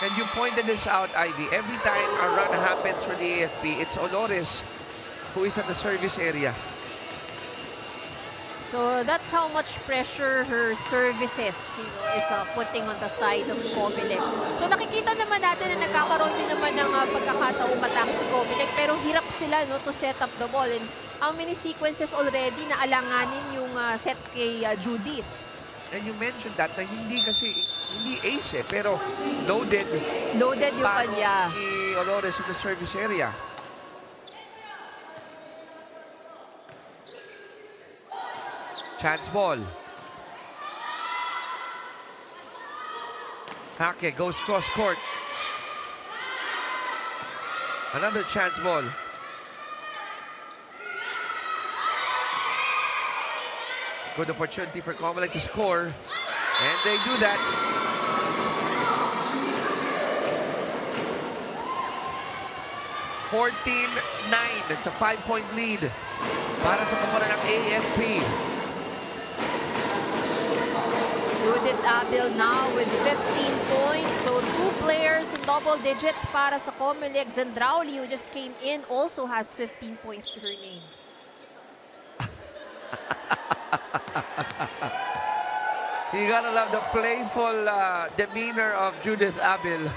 And you pointed this out, Ivy. Every time a run happens for the AFP, it's Olores who is at the service area. So that's how much pressure her services is putting on the side of COMELEC. So nakikita naman natin na nagkakaroon din naman ng pagkakataong matang si COMELEC, pero hirap sila to set up the ball. And how many sequences already na alanganin yung set kay Judith. And you mentioned that na hindi ace eh, pero loaded. Loaded yung kanya. Ni Olores in the service area. Chance ball. Hake goes cross court. Another chance ball. Good opportunity for COMELEC to score. And they do that. (14-9). It's a 5-point lead para sa kumuna ng AFP. Judith Abel now with 15 points. So 2 players in double digits para sa COMELEC. Jandrauli, who just came in, also has 15 points to her name. You gotta love the playful demeanor of Judith Abel.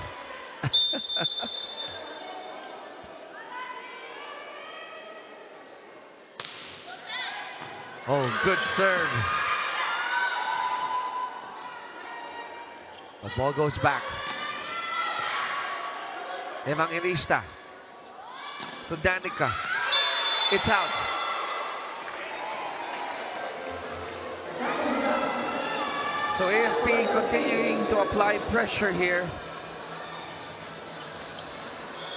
Oh, good serve. The ball goes back. Evangelista to Danica. It's out. So AFP continuing to apply pressure here.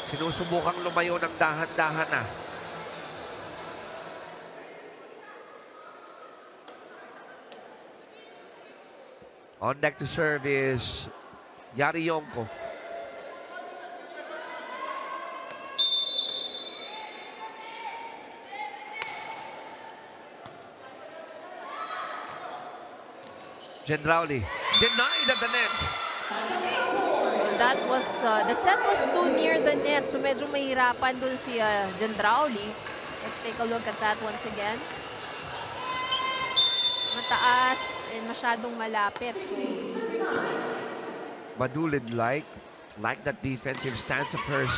Sinusubukang lumayo ng dahan-dahan na. On deck to serve is Yari Yonko. Jandrauli denied at the net. that was, the set was too near the net. So medyo mahirapan dun si Gendrauli. Let's take a look at that once again. Mataas and masyadong malapit. So, Madulid like that defensive stance of hers.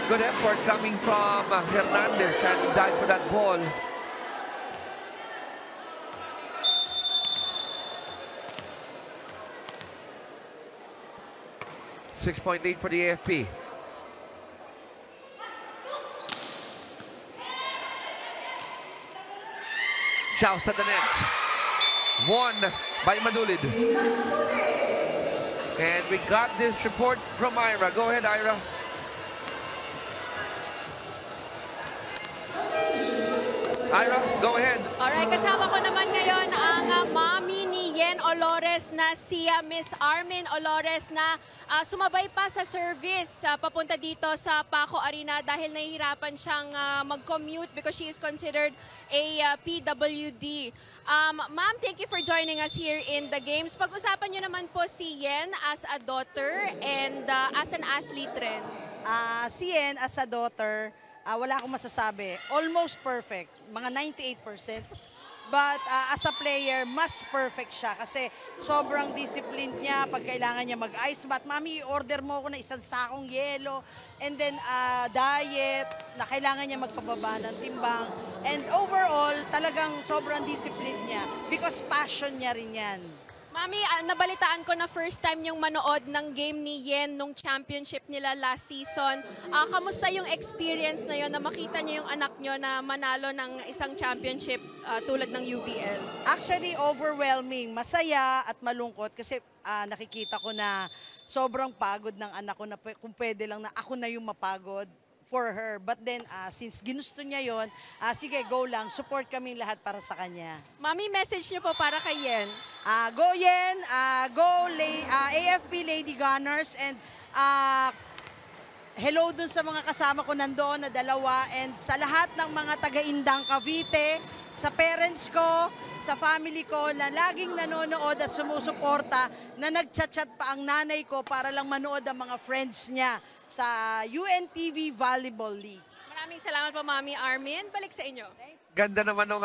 Good effort coming from Hernandez trying to dive for that ball. Six-point lead for the AFP. Joust at the net. Won by Madulid. And we got this report from Ira. Go ahead, Ira. Ira, go ahead. Alright, kasama ko naman ngayon ang mommy ni Yen Olores na si Miss Armin Olores na sumabay pa sa service papunta dito sa Paco Arena dahil nahihirapan siyang mag-commute because she is considered a PWD. Ma'am, thank you for joining us here in the games. Pag-usapan niyo naman po si Yen as a daughter and as an athlete rin. Si Yen as a daughter, wala akong masasabi. Almost perfect. Mga 98%. But as a player, mas perfect siya kasi sobrang disciplined niya pag kailangan niya mag-ice bath. Mami, i-order mo ako na isang sakong yelo. And then diet, na kailangan niya magpababa ng timbang. And overall, talagang sobrang disciplined niya because passion niya rin yan. Mami, nabalitaan ko na first time yung manood ng game ni Yen nung championship nila last season. Kamusta yung experience na yon na makita niyo yung anak niyo na manalo ng isang championship tulad ng UVL? Actually, overwhelming. Masaya at malungkot kasi nakikita ko na sobrang pagod ng anak ko na kung pwede lang na ako na yung mapagod for her. But then, since ginusto niya yon, sige, go lang. Support kami lahat para sa kanya. Mami, message niyo po para kay Yen. Go Yen, go AFP Lady Gunners, and hello dun sa mga kasama ko nandoon na dalawa, and sa lahat ng mga taga-Indang Cavite, sa parents ko, sa family ko na laging nanonood at sumusuporta, na nagchat-chat pa ang nanay ko para lang manood ang mga friends niya sa UNTV Volleyball League. Maraming salamat po, Mami Armin. Balik sa inyo. Ganda naman ng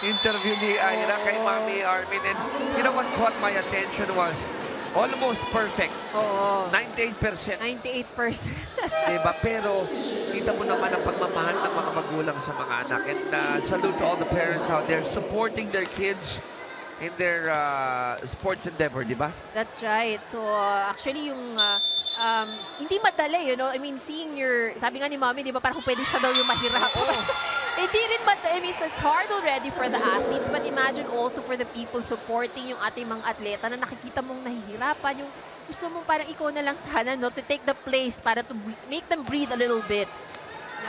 interview ni Ira kay Mami Armin. And you know what caught my attention was almost perfect. Oo. 98%. 98%. Diba? Pero kita mo naman ang pagmamahal ng mga magulang sa mga anak. And salute to all the parents out there supporting their kids in their sports endeavor, di ba? That's right. So actually yung hindi madali, you know, I mean, seeing your, sabi nga ni Mommy, di ba, parang kung pwede siya daw yung mahirap. Hindi rin, but I mean, it's hard already for the athletes, but imagine also for the people supporting yung ating mga atleta na nakikita mong nahihirapan, yung gusto mong parang ikaw na lang sana, no, to take the place para to make them breathe a little bit.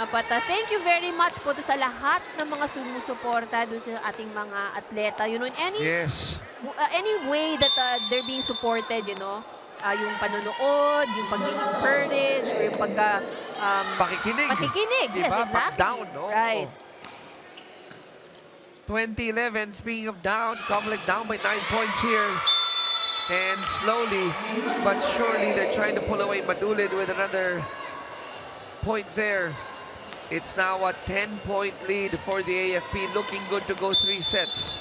But thank you very much po sa lahat ng mga sumusuporta doon sa ating mga atleta. You know, in any way that they're being supported, you know, yung panonood, yung pag-encourage, or yung pakikinig. Pakikinig, yes, diba? exactly. Down, no? Right. 2011, speaking of down, COMELEC down by 9 points here. And slowly, but surely, they're trying to pull away Madulid with another point there. It's now a 10-point lead for the AFP, looking good to go 3 sets.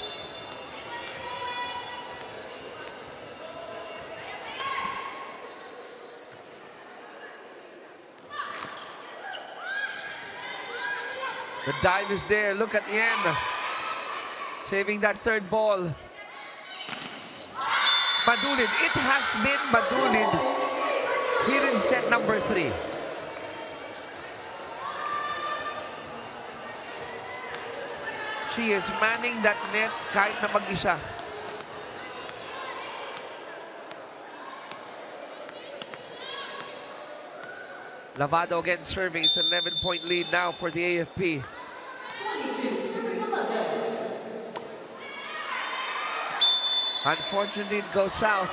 The dive is there. Look at Yen saving that third ball. Madulid. It has been Madulid here in set number 3. She is manning that net kahit na mag-isa. Lavado again serving. It's an 11-point lead now for the AFP. Unfortunately, it goes south.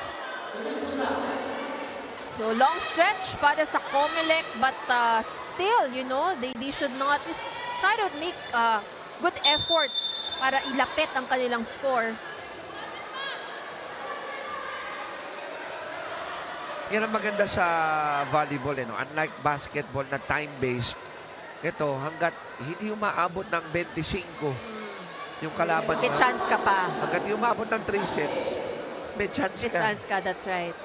So long stretch para sa COMELEC, but still, you know, they should not just try to make good effort para ilapit ang kanilang score. Yan ang maganda sa volleyball. No? Unlike basketball na time-based, ito hanggat hindi umaabot ng 25 yung kalaban May chance ka pa. Hanggat hindi umaabot ng 3 sets, may chance ka. May chance ka, that's right.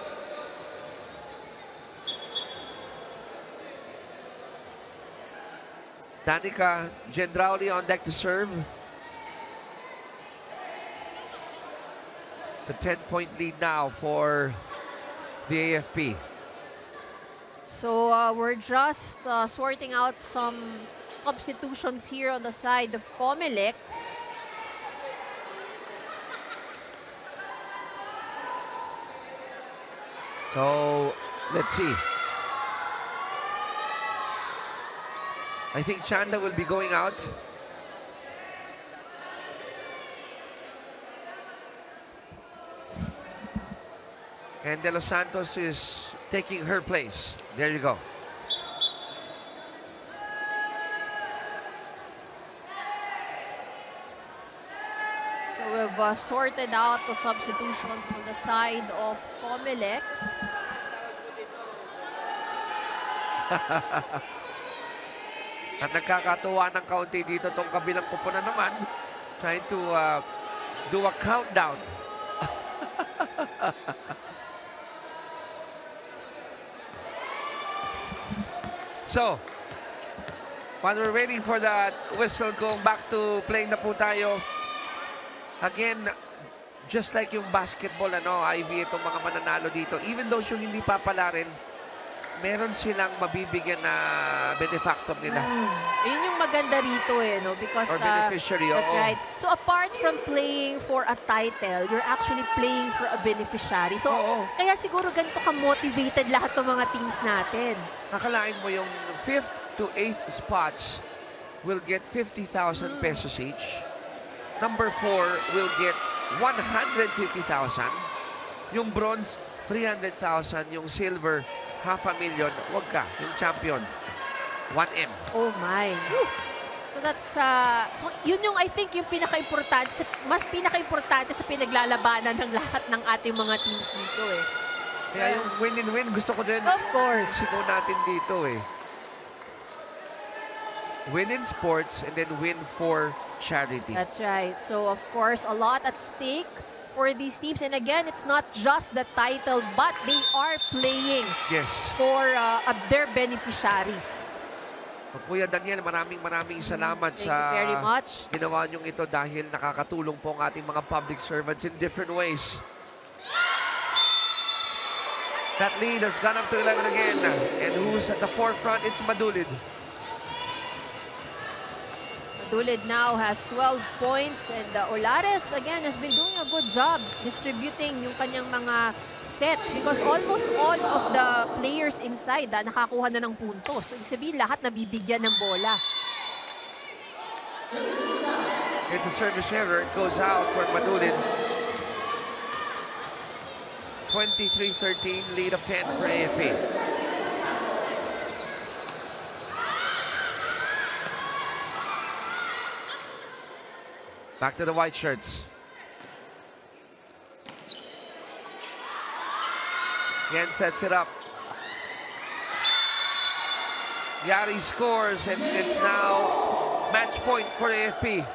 Danica Gendrauli on deck to serve. It's a 10-point lead now for the AFP. So we're just sorting out some substitutions here on the side of COMELEC. So let's see. I think Chanda will be going out. And De Los Santos is taking her place. There you go. So we've sorted out the substitutions on the side of COMELEC. At nagkakatuwa ng kaunti dito tong kabilang kupunan naman. Trying to do a countdown. So, while we're waiting for that whistle, going back to playing na po tayo. Again, just like yung basketball, Ivy, itong mga mananalo dito, even though yung hindi papalarin, meron silang mabibigyan na benefactor nila. Yun yung maganda rito no? Because, or beneficiary. That's right. So apart from playing for a title, you're actually playing for a beneficiary. So kaya siguro ganito ka-motivated lahat ng mga teams natin. Nakalain mo yung 5th to 8th spots will get 50,000 pesos each. Number 4 will get 150,000. Yung bronze, 300,000. Yung silver, 500,000. Wag ka, yung champion, 1M. Oh my. So that's, so yun yung I think yung pinaka-importante, mas pinaka-importante sa pinaglalabanan ng lahat ng ating mga teams dito Kaya yung win and win, gusto ko din. Of course. Sigaw natin dito Win in sports and then win for charity. That's right. So of course, a lot at stake for these teams. And again, it's not just the title, but they are playing for their beneficiaries. Kuya Daniel, maraming salamat sa very much. Ginawa niyong ito dahil nakakatulong po ang ating mga public servants in different ways. That lead has gone up to 11 again. And who's at the forefront? It's Madulid. Madulid now has 12 points. And Olares, again, has been doing a good job distributing yung kanyang mga sets. Because almost all of the players inside nakakuha na ng puntos. So, ibig sabihin, lahat nabibigyan ng bola. It's a service error. It goes out for Madulid. 23-13, lead of 10 for AFP. Back to the white shirts. Yen sets it up. Yari scores, and it's now match point for AFP.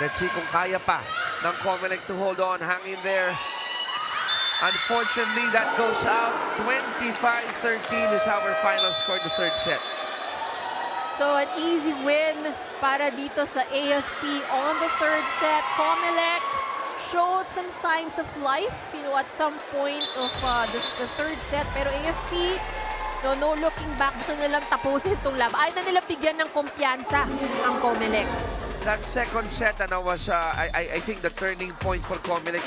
Let's see kung kaya pa ng COMELEC to hold on, hang in there. Unfortunately, that goes out. 25-13 is our final score, the third set. So an easy win para dito sa AFP on the third set. COMELEC showed some signs of life, at some point of the third set. Pero AFP, no looking back, gusto nilang tapusin itong laban. Ayaw na nila bigyan ng kumpiyansa ang COMELEC. That second set was, I think, the turning point for COMELEC.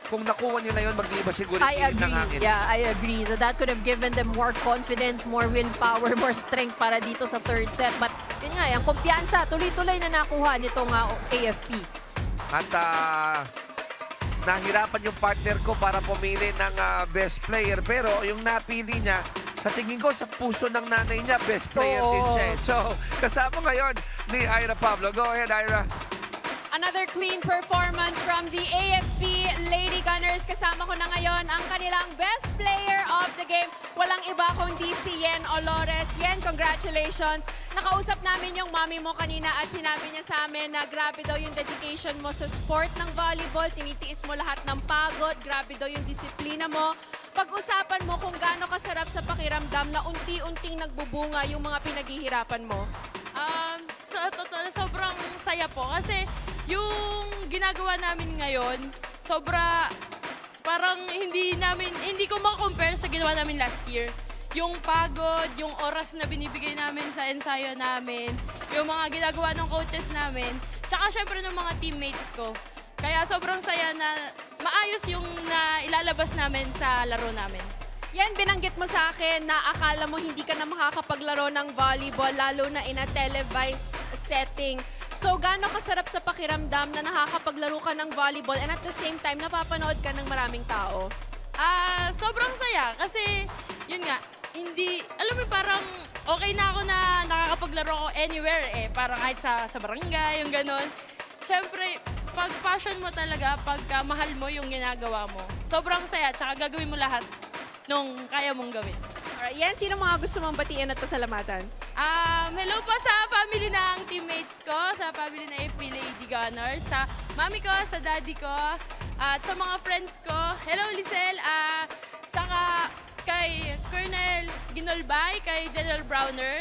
Kung nakuha nila yun, mag-iba siguro yung ng hangin. Yeah, I agree. So that could have given them more confidence, more willpower, more strength para dito sa third set. But yun nga, yung kumpiyansa, tuloy-tuloy na nakuha nitong AFP. At nahirapan yung partner ko para pumili ng best player. Pero yung napili niya, sa tingin ko, sa puso ng nanay niya, best player din siya. So, kasama ngayon ni Ira Pablo. Go ahead, Ira. Another clean performance from the AFP Lady Gunners. Kasama ko na ngayon ang kanilang best player of the game. Walang iba kundi si Yen Olores. Yen, congratulations. Nakausap namin yung mami mo kanina at sinabi niya sa amin na grabe daw yung dedication mo sa sport ng volleyball. Tinitiis mo lahat ng pagod. Grabe daw yung disiplina mo. Pag-usapan mo kung gaano kasarap sa pakiramdam na unti-unting nagbubunga yung mga pinaghihirapan mo. Sa totoo, sobrang saya po kasi yung ginagawa namin ngayon, parang hindi ko makakompare sa ginawa namin last year. Yung pagod, yung oras na binibigay namin sa ensayo namin, yung mga ginagawa ng coaches namin, tsaka syempre ng mga teammates ko. Kaya sobrang saya na maayos yung ilalabas namin sa laro namin. Yan, binanggit mo sa akin na akala mo hindi ka na makakapaglaro ng volleyball, lalo na in a televised setting. So, gaano kasarap sa pakiramdam na nakakapaglaro ka ng volleyball and at the same time, napapanood ka ng maraming tao? Sobrang saya kasi, yun nga, alam mo parang okay na ako na nakakapaglaro ako anywhere eh. Parang kahit sa barangay, yung ganon. Siyempre, pag passion mo talaga, pagka mahal mo yung ginagawa mo, sobrang saya, tsaka gagawin mo lahat nung kaya mong gawin. Alright, yan, sino mga gusto mong batiin at pasalamatan? Hello po sa family ng teammates ko, sa family ng AFP Lady Gunners, sa mami ko, sa daddy ko, at sa mga friends ko. Hello, Lisel, tsaka kay Colonel Ginolbay, kay General Browner,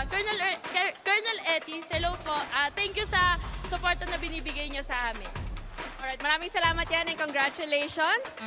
Colonel Etis, hello po. Thank you sa support na binibigay niyo sa amin. Alright, maraming salamat yan and congratulations.